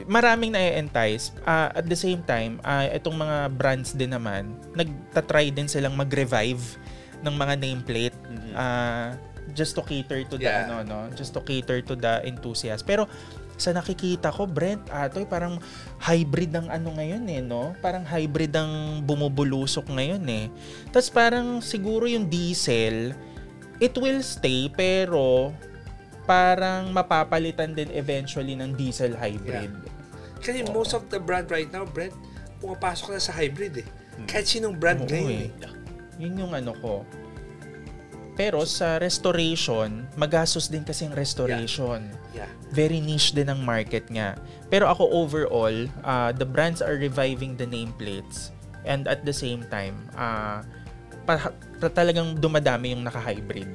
Maraming na-entice. At the same time, itong mga brands din naman, nagtatry din silang mag-revive ng mga nameplate just to cater to the just to cater to the enthusiast. Pero sa nakikita ko, Brent, Atoy, parang hybrid ang ngayon no? Parang hybrid ang bumubulusok ngayon Tapos parang siguro yung diesel, it will stay, pero parang mapapalitan din eventually ng diesel hybrid. Kasi most of the brand right now, Brent, pumapasok na sa hybrid Kahit sinong brand ngayon Yun yung ko. Pero sa restoration, magastos din kasi ang restoration. Very niche din ang market nga. Pero ako overall, the brands are reviving the nameplates, and at the same time, talagang dumadami yung naka-hybrid.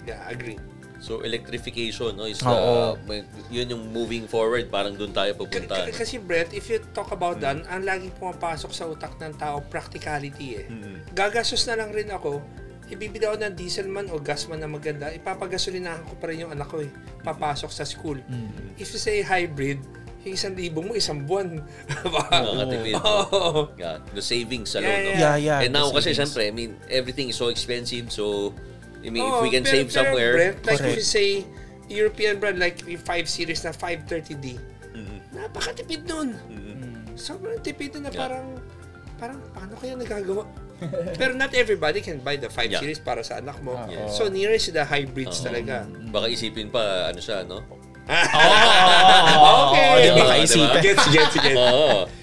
Agree. So electrification is yun yung moving forward, parang doon tayo pupunta. Kasi Brent, if you talk about that, ang laging pumapasok sa utak ng tao, practicality Gagastos na lang rin ako, ibibili ako ng diesel man o gas man na maganda, ipapagasolinahan ko pa rin yung anak ko papasok sa school. If you say hybrid, yung 1,000 mo, isang buwan. The savings alone. And now kasi syempre, everything is so expensive, so if we can save somewhere. Brent, like if you say European brand, like yung 5 Series na 530D, napakatipid nun. Sobrang tipid na parang paano kaya nagagawa? Pero not everybody can buy the 5 Series para sa anak mo. So nearest the hybrids talaga. Baka isipin pa, siya, no? Okay. Baka isipin. Gets.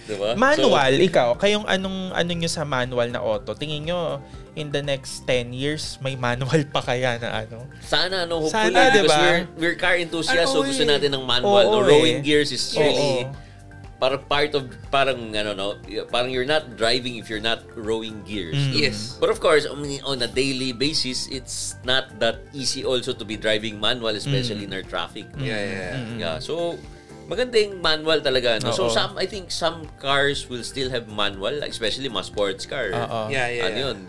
Diba? Manual, ikaw, kayong anong nyo sa manual na auto? Tingin nyo, in the next 10 years, may manual pa kaya na Sana, hopefully. Sana, because we're car enthusiasts, so gusto natin ng manual. Rowing gears is really parang you're not driving if you're not rowing gears. Yes. But of course, on a daily basis, it's not that easy also to be driving manual, especially in our traffic. Yeah. So maganda yung manual talaga. So I think some cars will still have manual, especially mga sports car.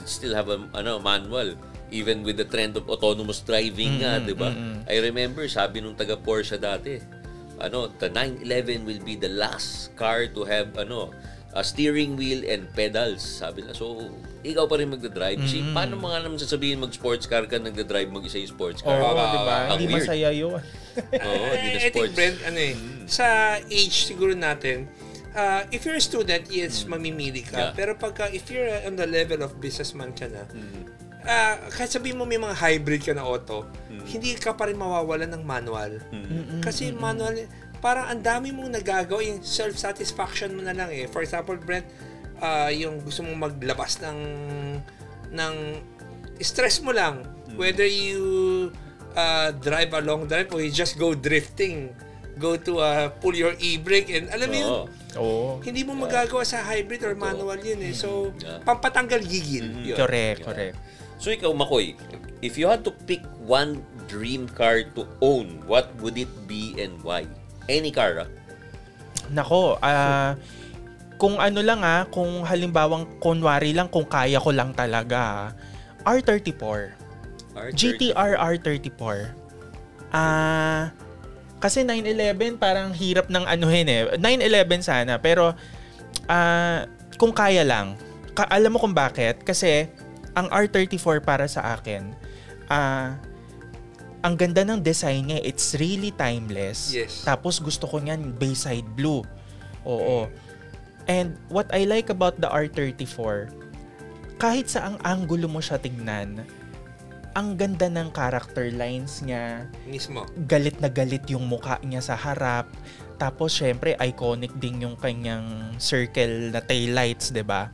Still have a manual. Even with the trend of autonomous driving di ba? I remember, sabi nung taga Porsche dati, the 911 will be the last car to have a steering wheel and pedals, sabi na. So ikaw pa rin magdadrive. Kasi paano mga naman sasabihin mag-sports car ka, nagdadrive mag-isa yung sports car? Diba? Hindi masaya yun. Hindi na I think, sports. Brent, sa age siguro natin, if you're a student, yes, mamimili ka. Pero if you're on the level of businessman ka na, kahit sabihin mo may mga hybrid ka na auto, hindi ka pa rin mawawalan ng manual. Kasi manual, parang ang dami mong nagagawa, yung self-satisfaction mo na lang For example, Brent, yung gusto mong maglabas ng stress mo lang, whether you drive a long drive or you just go drifting, go to pull your e-brake, and alam mo yun, hindi mo magagawa sa hybrid or manual yun So, pampatanggal gigil. Correct. So ikaw, Makoy, if you had to pick one dream car to own, what would it be and why? Any car, Nako, kung ano lang kung halimbawang kunwari lang kung kaya ko lang talaga, R34. GTR R34. Kasi 911 parang hirap ng anuhin 911 sana, pero kung kaya lang. Alam mo kung bakit? Kasi ang R34 para sa akin, ang ganda ng design niya, it's really timeless. Yes. Tapos gusto ko niyan Bayside Blue. Oo. And what I like about the R34, kahit sa ang angulo mo siya tignan, ang ganda ng character lines niya. Mismo. Galit na galit yung mukha niya sa harap. Tapos syempre iconic din yung kanyang circle na taillights, 'di ba?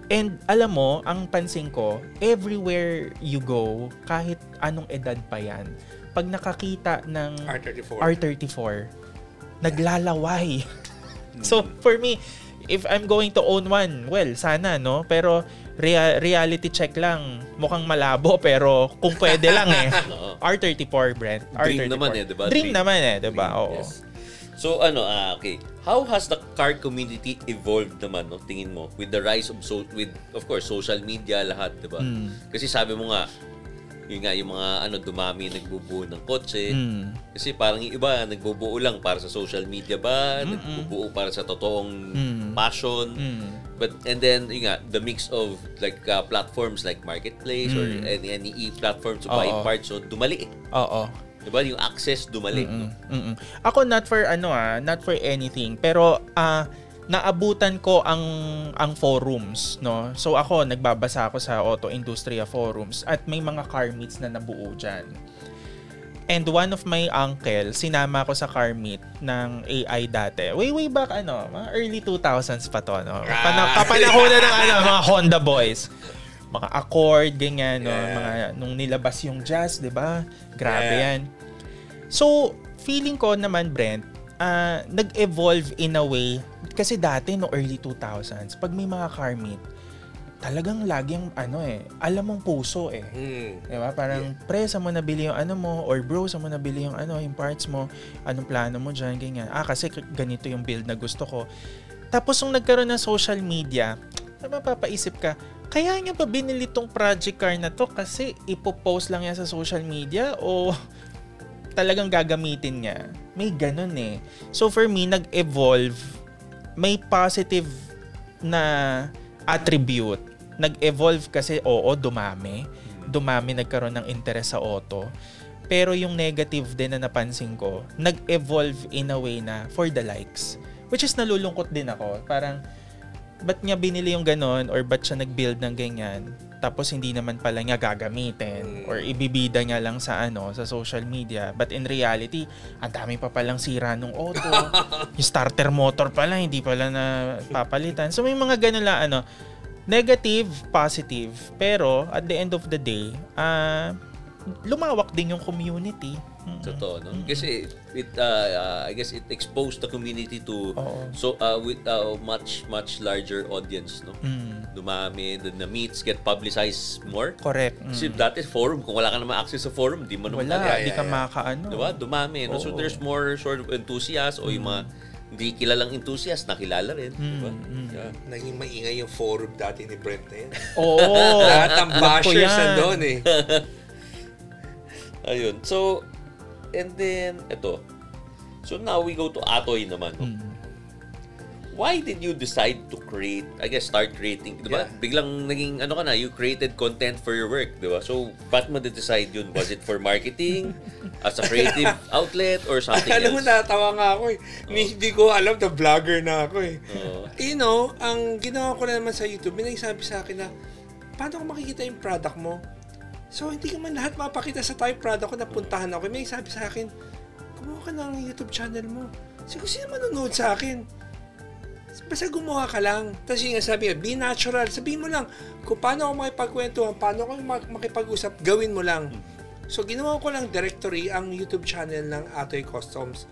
And alam mo, ang pansin ko, everywhere you go, kahit anong edad pa yan, pag nakakita ng R34, naglalaway. So, for me, if I'm going to own one, well, sana, no? Pero, reality check lang. Mukhang malabo, pero kung pwede lang R34, Brent. Dream R34. naman diba? Dream naman diba? Oo. Yes. So, okay. How has the car community evolved naman, no? Tingin mo, with the rise of, of course, social media, lahat, diba? Kasi sabi mo nga, yung mga dumami nagbubuo ng kotse. Kasi parang yung iba nagbubuo lang para sa social media ba, nagbubuo para sa totoong passion. But and then the mix of like platforms like Marketplace or any e-platform to buy parts, so dumali. Oo. Diba yung access dumali. No? Ako not for not for anything, pero naabutan ko ang forums, no. So ako nagbabasa ako sa Auto Industria forums at may mga car meets na nabuo diyan. And one of my uncle, sinama ko sa car meet ng AI dati. Way back mga early 2000s pa to, no. Kapanahonan ng mga Honda boys. Mga Accord, ganyan, no. Mga nung nilabas yung Jazz, 'di ba? Grabe yan. So, feeling ko naman, Brent, nag-evolve in a way kasi dati no early 2000s pag may mga car meet talagang laging alam mong puso diba? Parang pre, sa mo nabili yung mo or bro, sa mo nabili yung yung parts mo, anong plano mo dyan, ganyan. Kasi ganito yung build na gusto ko. Tapos nung nagkaroon ng social media, mapapaisip ka, kaya niya ba binili tong project car na to kasi ipopost lang yan sa social media o talagang gagamitin niya? May ganun So for me, nag-evolve, may positive na attribute. Nag-evolve kasi dumami. Dumami, nagkaroon ng interest sa auto. Pero yung negative din na napansin ko, nag-evolve in a way na for the likes. Which is nalulungkot din ako. Parang, ba't niya binili yung ganon or ba't siya nag-build ng ganyan? Tapos hindi naman pala niya gagamitin or ibibida niya lang sa sa social media. But in reality, ang dami pa palang sira nung auto. Yung starter motor pala, hindi pala na papalitan. So may mga ganun lang negative, positive. Pero at the end of the day, lumawak din yung community. Totoo, no? Kasi I guess it exposed the community to with much larger audience, no? Dumami, the meets get publicized more. Correct. Kasi dati forum, kung wala ka naman access sa forum, di mo naman hindi ka makaano. Diba? Dumami, no? So there's more sort of enthusiasts o yung mga hindi kilalang enthusiast, nakilala rin. Diba? Naging maingay yung forum dati ni Brent na yan. Oo. Lahat ng bashers nandun Ayun. So, and then, ito. So, now we go to Atoy naman. No? Why did you decide to start creating, diba? Yeah. Biglang naging, you created content for your work, diba? So, ba't mo decide yun? Was it for marketing? As a creative outlet? Or something else? Alam mo, natawa nga ako Hindi ko alam na vlogger na ako ang ginawa ko na naman sa YouTube, may nagsabi sa akin na, paano ko makikita yung product mo? So, hindi ka man lahat mapakita sa type product ko, napuntahan ako. May nagsabi sa akin, gumawa ka ng YouTube channel mo. Siguro sino manonood sa akin? Basta gumawa ka lang. Tapos yung sabi be natural. Sabihin mo lang kung paano ako makipagkwentuhan, paano ako makipag-usap, gawin mo lang. So, ginawa ko lang directory ang YouTube channel ng Atoy Customs.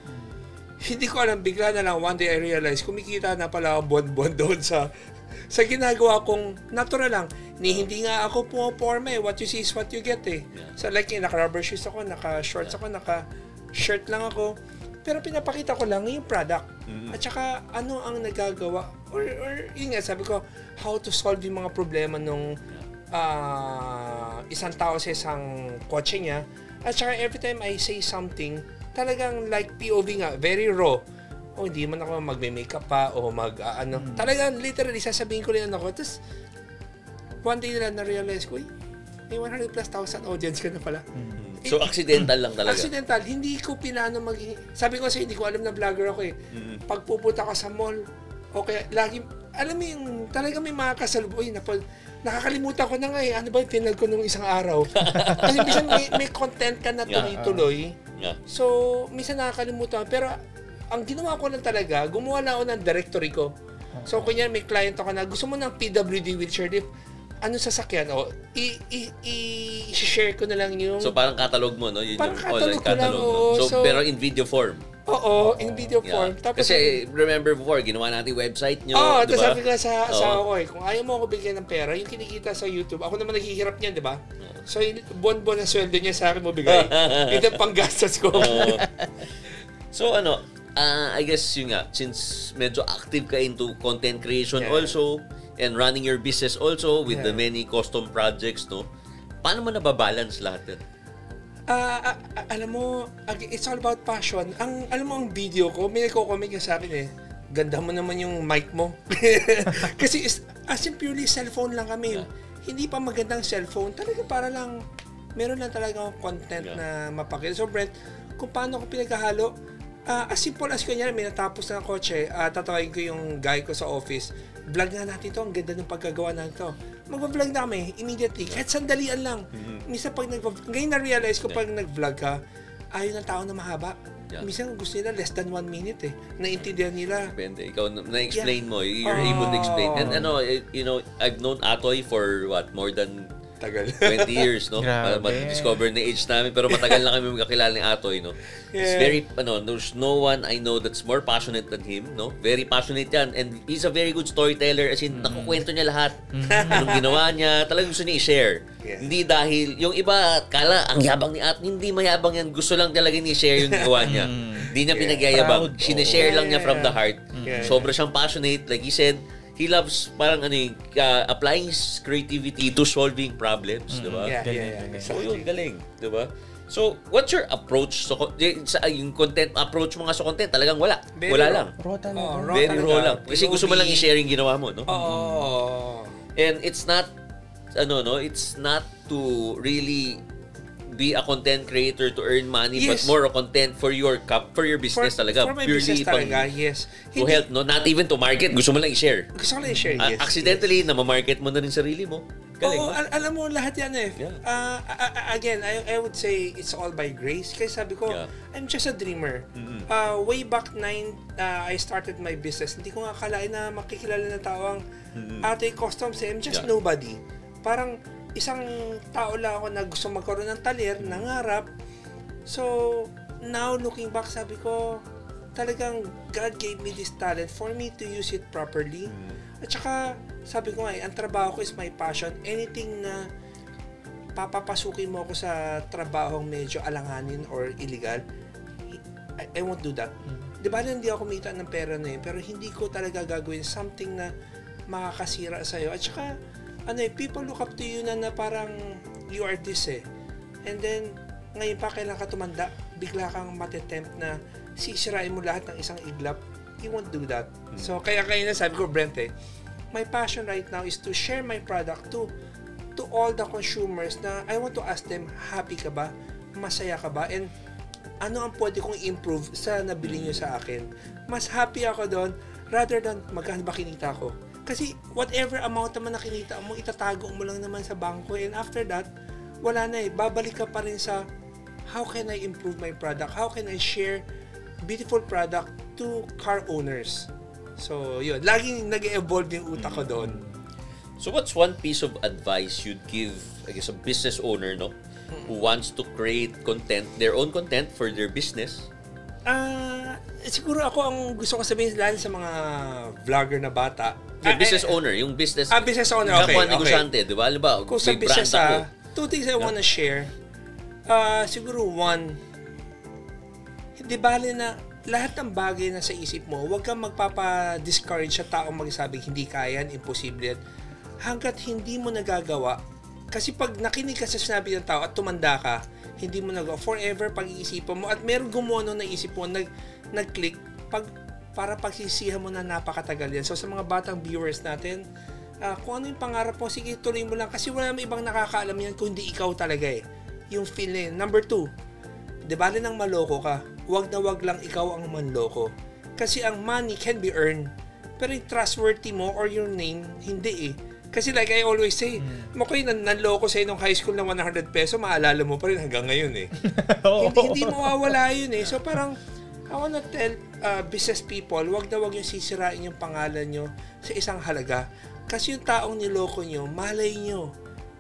Hindi ko alam, bigla na lang, one day I realized, kumikita na pala ako buwan-buwan doon sa ginagawa kong natural lang. Hindi nga ako pumaporma what you see is what you get So, like, naka-rubber shoes ako, naka-shorts ako, naka-shirt lang ako. Pero pinapakita ko lang yung product. At saka, ano ang nagagawa. Or yun nga, sabi ko, how to solve yung mga problema nung isang tao sa isang kotse niya. At saka, every time I say something, talagang like POV nga, very raw. Hindi man ako magme-makeup pa o Talagang, literally, sasabihin ko rin ako. Tapos, one day na na-realize ko, may 100+ thousand audience ka na pala. So, accidental lang talaga? Accidental. Hindi ko pinano sabi ko kasi hindi ko alam na vlogger ako eh. Pag pupunta ka sa mall, okay, lagi, alam mo yung, talaga may mga kasalubong. Nakakalimutan ko na nga eh. Ano ba yung tinag ko nung isang araw? Kasi minsan may content ka na tuloy-tuloy. So, minsan nakakalimutan. Pero, ang ginawa ko lang talaga, gumawa na ako ng directory ko. So, kunya may client ako na, gusto mo ng PWD wheelchair lift, ano sasakyan? I-share ko na lang yung... So, parang catalog mo, no? Yun parang yung online catalog, lang, no? So, pero in video form. Oo, in video form. Tapos, kasi, remember before, ginawa natin website nyo, diba? Tapos sabi ko sa asawa ko kung ayaw mo ako bigyan ng pera, yung kinikita sa YouTube, ako naman naghihirap niyan, di ba? So, buwan-buwan na sweldo niya sa akin mo bigay. Ito panggastos ko. So, I guess yun nga, since medyo active ka into content creation also, and running your business also with the many custom projects, no? Paano mo nababalance lahat yan? Alam mo, it's all about passion. Alam mo, ang video ko, may nagko-comment ka sa akin ganda mo naman yung mic mo. Kasi as in purely cellphone lang kami. Hindi pa magandang cellphone. Talaga para lang, meron lang talaga content na mapakita. So Brent, kung paano ko pinaghahalo, as simple as kanya, may natapos na kotse, tatawagin ko yung guy ko sa office, vlog na natin to, ang ganda ng pagkagawa natin to. Mag-vlog na kami, immediately, kahit sandalian lang. Minsan pag ngayon na-realize ko pag nag-vlog ka, ayaw ng tao na mahaba. Minsan gusto nila less than 1 minute Naintindihan nila. Depende. Ikaw na-explain mo, you're able to explain. And I've known Atoy for more than tagal. 20 years, no? Discover na age namin, pero matagal na kami magkakilala ni Atoy, no? It's very, there's no one I know that's more passionate than him, no? Very passionate yan. And he's a very good storyteller, as in, nakukwento niya lahat. Anong ginawa niya, talagang gusto niya i-share. Hindi dahil, yung iba, kala, ang yabang ni Atoy, hindi mayabang yan. Gusto lang talaga ni-share yung gawa niya. Hindi niya pinagyayabang. Sinishare lang niya from the heart. Sobra siyang passionate, like he said, he loves parang applying his creativity to solving problems, di ba? So yun, galing, di ba? So, what's your approach sa yung content approach mo nga sa content? Talagang wala. Wala lang. Raw talaga. Very raw lang. Kasi gusto mo lang i-share yung ginawa mo, no? And it's not it's not to really be a content creator to earn money, but more a content for your business talaga. For my purely business talaga, yes. To help, no? Not even to market. Gusto mo lang i-share. Gusto ko lang i-share, yes. Accidentally, na-market mo na rin sarili mo. Galing, Oo, alam mo, lahat yan again, I would say it's all by grace. Kaya sabi ko, I'm just a dreamer. Way back I started my business. Hindi ko nga akalain na makikilala na tao ang Atoy Customs. I'm just nobody. Parang isang tao lang ako na gusto magkaroon ng talir, nangarap. So, now looking back, sabi ko, talagang God gave me this talent for me to use it properly. At saka, sabi ko nga, ang trabaho ko is my passion. Anything na papapasukin mo ako sa trabahong medyo alanganin or illegal, I won't do that. Di ba hindi ako kumita ng pera na yun, pero hindi ko talaga gagawin something na makakasira sa'yo. At saka, people look up to you na parang you are this And then, ngayon pa kailan ka tumanda, bigla kang matetempt na sisirain mo lahat ng isang iglap. You won't do that. So, kaya na sabi ko, Brent, my passion right now is to share my product to all the consumers na I want to ask them, happy ka ba? Masaya ka ba? And ano ang pwede kong improve sa nabili nyo sa akin? Mas happy ako doon rather than magkano ba kinita ko. Kasi whatever amount naman na kinita mo, itatago mo lang naman sa bangko. And after that, wala na babalik ka pa rin sa how can I improve my product? How can I share beautiful product to car owners? So, yun. Laging nag-evolve yung utak ko doon. So, what's one piece of advice you'd give, I guess, a business owner, no? Who wants to create content, their own content for their business? Siguro ako ang gusto ko sabihin lalo sa mga vlogger na bata. Business owner, yung business. Business owner, okay. Kapwa negosyante, di ba? Halimbawa, kung sa business, two things I wanna share. Siguro one, hindi bali na lahat ng bagay na sa isip mo, huwag kang magpapa-discourage sa taong magsasabing hindi kaya, imposible yan. Hanggat hindi mo nagagawa, kasi pag nakinig ka sa sinabi ng tao at tumanda ka, hindi mo nagawa, forever pag-iisipan mo at meron gumawa na isip mo, nag-click, para pagsisihan mo na napakatagal yan. So sa mga batang viewers natin, kung ano yung pangarap mo, sige, tuloy mo lang. Kasi wala namang ibang nakakaalam yan kung hindi ikaw talaga eh. Yung feel na yun. Number 2, di ba nang maloko ka, wag na wag lang ikaw ang manloko. Kasi ang money can be earned. Pero yung trustworthy mo or your name, hindi eh. Kasi like I always say, Makoy, nanloko sa'yo nung high school ng 100 peso, maalala mo pa rin hanggang ngayon eh. hindi mawawala yun eh. So parang, I wanna tell business people, wag na wag yung sisirain yung pangalan nyo sa isang halaga. Kasi yung taong niloko nyo, malay nyo,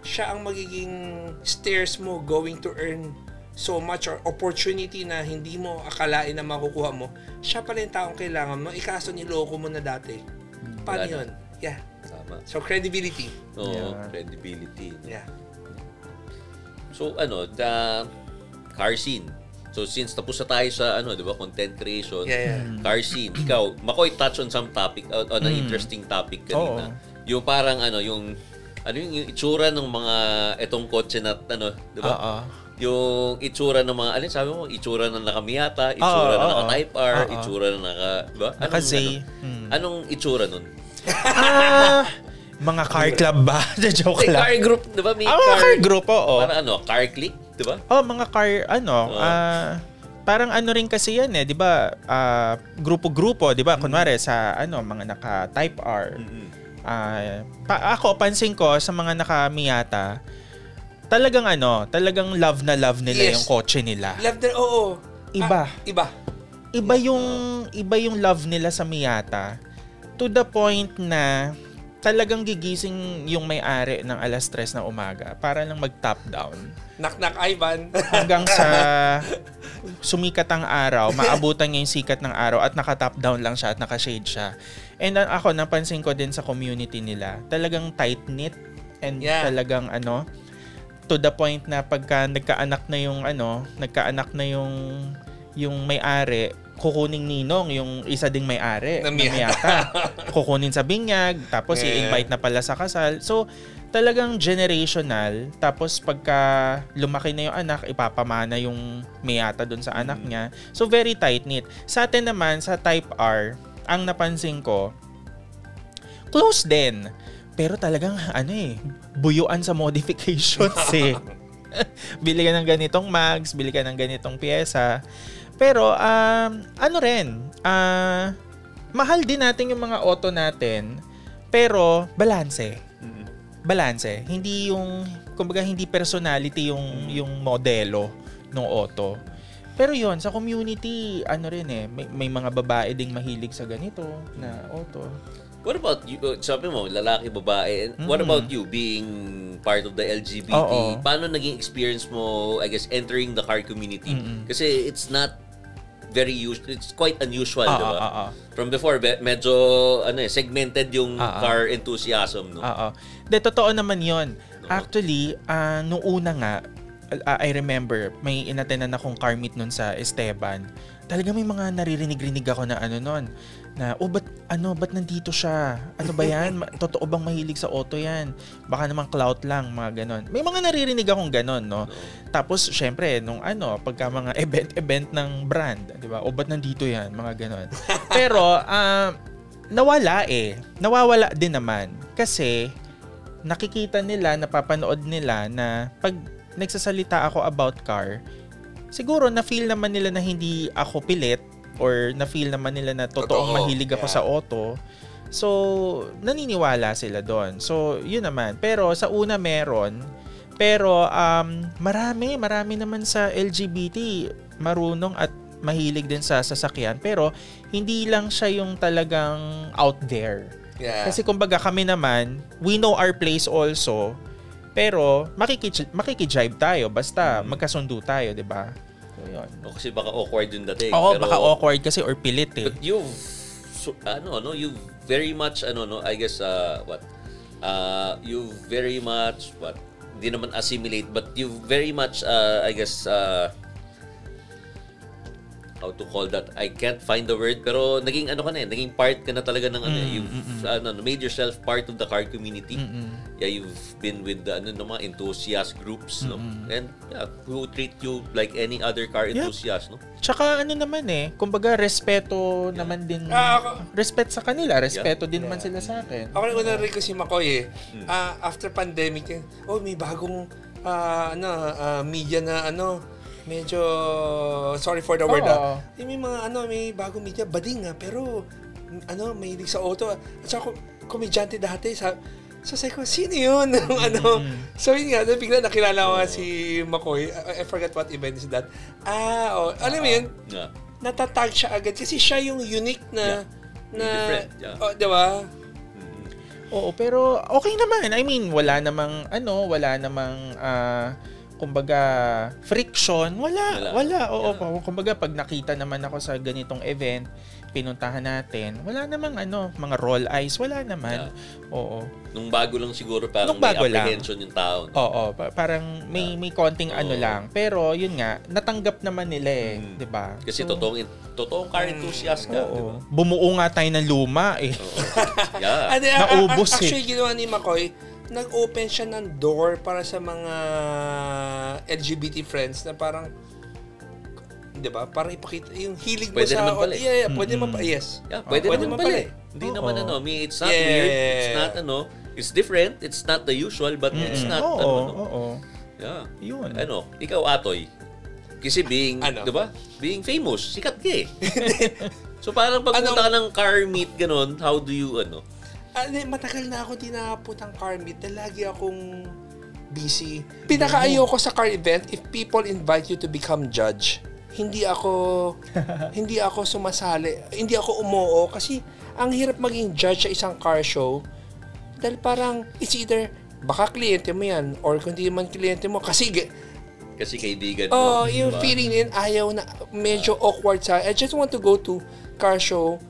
siya ang magiging stairs mo going to earn so much or opportunity na hindi mo akalain na makukuha mo. Siya pala yung taong kailangan mo. Ikaso niloko mo na dati. Paano yun? Yeah. Tama. So, credibility. Oo, credibility. Yeah. So, the car scene. So, since tapos na tayo sa, di ba, content creation, car scene, ikaw, Makoy, touch on some topic, on an interesting topic kanina. Yung parang, yung itsura ng mga, etong kotse na, di ba? Yung itsura ng mga, sabi mo, itsura ng nakamiyata, itsura ng naka-Type R, itsura ng di ba? Naka-Z. Anong itsura nun? Mga car club ba? Joke lang. Car group, di ba? May mga car group, oo. Parang car click, di ba? Mga car, parang rin kasi yan eh, di ba? Grupo-grupo, di ba? Kunwari sa, mga naka-Type R. Ako, pansin ko sa mga naka-Miata, talagang love na love nila yung kotse nila. Love na, oo. Iba. Iba yung love nila sa Miata. To the point na talagang gigising yung may-ari ng alas 3 ng umaga para lang mag-top down. Knock-knock, Ivan. Hanggang sa sumikat ang araw, maabutan niya yung sikat ng araw at naka-top down lang siya at naka-shade siya. And ako, napansin ko din sa community nila, talagang tight-knit and talagang to the point na pagka nagkaanak na yung may-ari, kukuning ninong yung isa ding may-ari na Miata. Kukunin sa binyag, tapos i-invite na pala sa kasal. So, talagang generational. Tapos pagka lumaki na yung anak, ipapamana yung Miata dun sa anak niya. So, very tight-knit. Sa atin naman, sa Type R, ang napansin ko, close din. Pero talagang, buyuan sa modifications eh. Bili ka ng ganitong mags, bili ka ng ganitong pyesa. Pero, mahal din natin yung mga auto natin, pero balanse. Balanse. Hindi yung, kumbaga, hindi personality yung modelo ng auto. Pero yon sa community, may mga babae ding mahilig sa ganito na auto. What about you? Sabi mo, lalaki, babae. What about you being part of the LGBT? Paano naging experience mo, I guess, entering the car community? Kasi it's not very it's quite unusual, di ba? From before, medyo segmented yung car enthusiasm, no? De, totoo naman yon. Actually, nung una nga, I remember, may inatenan akong car meet nun sa Esteban. Talaga may mga naririnig-rinig ako na na ba't nandito siya? Ano ba yan? Totoo bang mahilig sa auto yan? Baka naman clout lang, mga ganon. May mga naririnig akong ganon, no? Tapos, syempre, nung pagka mga event ng brand, di ba? Ba't nandito yan? Mga ganon. Pero, nawawala din naman. Kasi, nakikita nila, napapanood nila na pag nagsasalita ako about car, siguro na-feel naman nila na hindi ako pilit or na-feel naman nila na totoong mahilig ako sa auto. So, naniniwala sila doon. So, yun naman. Pero sa una meron. Pero marami naman sa LGBT marunong at mahilig din sa sasakyan. Pero hindi lang siya yung talagang out there. Yeah. Kasi kumbaga kami naman, we know our place also. Pero makikijive tayo basta magkasundo tayo, 'di ba? So, yun. Kasi baka awkward yung dating. Oo, baka awkward kasi or pilit eh. But you've very much I guess you very much hindi naman assimilate but you very much I guess how how to call that? I can't find the word, pero naging ano ka na naging part ka na talaga ng you've made yourself part of the car community. Yeah, you've been with the mga enthusiast groups, no? And who treat you like any other car enthusiast, no? Tsaka naman kumbaga respeto naman din. Respect sa kanila, respeto din naman sila sa akin. Ako rin narinig ko si McCoy after pandemic, may bagong media na medyo sorry for the word may mga may bagong media bading pero may hilig sa auto at saka komedyante dati so sabi ko sino yun so yun nga bigla nakilala ko si McCoy. I forgot what event is that alam mo yun natatag siya agad kasi siya yung unique na di ba? Oo, pero okay naman. I mean, wala namang kumbaga friction, wala. Oo, kumbaga pag nakita naman ako sa ganitong event, pinuntahan natin, wala namang mga roll eyes, wala naman. Oo. Nung bago lang siguro parang may apprehension yung tao. No? Oo, parang may konting lang. Pero yun nga, natanggap naman nila 'di ba? Kasi totoong car enthusiast ka, diba? Bumuo nga tayo ng luma Naubos actually, ginawa ni McCoy, nag-open siya ng door para sa mga LGBT friends na parang, di ba? Parang ipakita yung hilig mo pwede sa... Naman pala. Pwede naman pala. Yes. Pwede naman pala. Hindi naman it's not weird. It's not it's different. It's not the usual, but it's not Yeah. Yun. Ikaw, Atoy. Kasi being, di ba? Being famous, sikat ka So parang pagpunta ka ng car meet, ganon, how do you, matagal na ako di nakaputang car meet dahil lagi akong busy. Pinaka-ayoko sa car event, if people invite you to become judge, hindi ako sumasali, hindi ako umuo kasi ang hirap maging judge sa isang car show dahil parang it's either baka kliyente mo yan or kung di man kliyente mo kasi kaibigan mo. Yung feeling din ayaw na medyo awkward sa I just want to go to car show,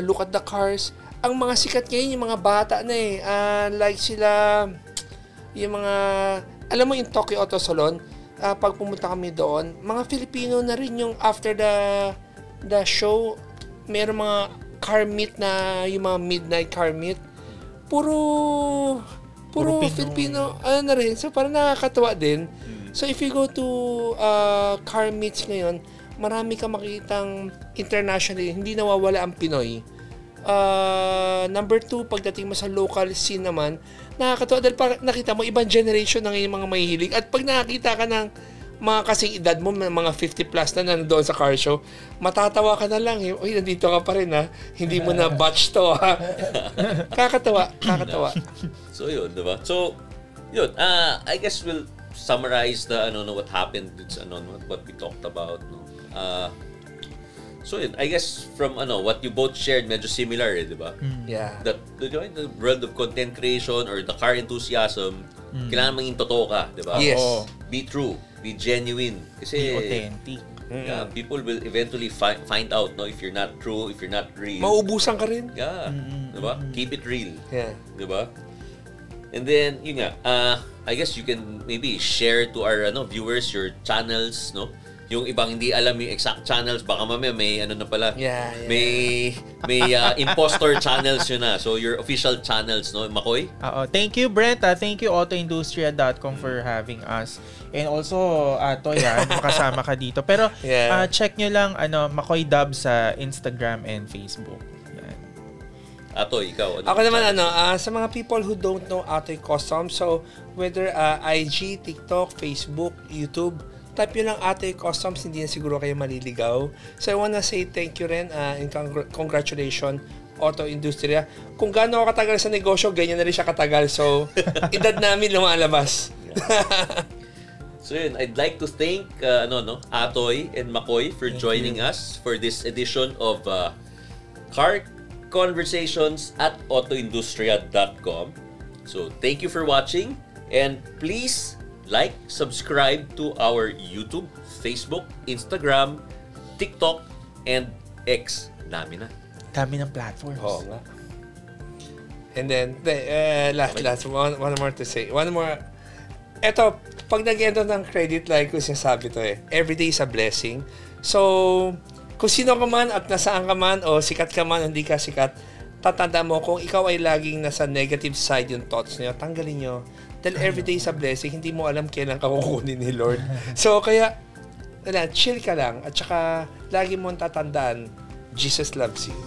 look at the cars. Ang mga sikat ngayon, yung mga bata na like sila, yung mga, alam mo yung Tokyo Auto Salon, pag pumunta kami doon, mga Filipino na rin yung after the show, meron mga car meet na, yung mga midnight car meet, puro Filipino, na rin. So parang nakakatawa din. So if you go to car meets ngayon, marami ka makitang internationally, hindi nawawala ang Pinoy. Number 2, pagdating mo sa local scene naman, nakakatawa dahil nakita mo ibang generation na ngayon mga mahihilig. At pag nakakita ka ng mga kasing edad mo, mga 50 plus na nandoon sa car show, matatawa ka na lang. Uy, nandito ka pa rin hindi mo na batch to Kakatawa. So yun, diba? So, yun, I guess we'll summarize the what happened, what we talked about, no? So yun, I guess from what you both shared, medyo similar, di ba? Yeah. That the world of content creation or the car enthusiasm, kailangan maging totoo ka, di ba? Yes. Be true, be genuine. Kasi be authentic. Yeah, people will eventually find out, no, if you're not true, if you're not real. Mauubusan ka rin. Yeah, di ba? Keep it real. Yeah. Di ba? And then, yun nga, I guess you can maybe share to our viewers your channels, no? Yung ibang hindi alam yung exact channels, baka mamaya may na pala. Yeah. May impostor channels yun na. So your official channels, no, McCoy? Thank you, Brent. Thank you autoindustria.com for having us. And also Toy, makasama ka dito. Pero check nyo lang McCoy Dub sa Instagram and Facebook. Yan. Atoy, ikaw. Ako naman sa mga people who don't know Atoy Custom, so whether IG, TikTok, Facebook, YouTube, type yun lang Atoy Customs, hindi na siguro kayo maliligaw. So I wanna say thank you rin and congratulations Auto Industria. Kung gaano ako katagal sa negosyo, ganyan na rin siya katagal. So edad namin lumalabas. So yun, I'd like to thank Atoy and McCoy for joining us for this edition of Car Conversations at autoindustria.com. So thank you for watching and please like, subscribe to our YouTube, Facebook, Instagram, TikTok, and X. Dami na. Dami ng platforms. Oo nga. And then, last, one more to say. One more. Eto, pag nag-endo ng credit, like ko sinasabi to every day is a blessing. So, kung sino ka man at nasaan ka man o sikat ka man o hindi ka sikat, tatanda mo kung ikaw ay laging nasa negative side yung thoughts niyo, tanggalin niyo. Dahil everyday is a blessing, hindi mo alam kailan ka kukunin ni Lord. So kaya, chill ka lang at saka lagi mong tatandaan, Jesus loves you.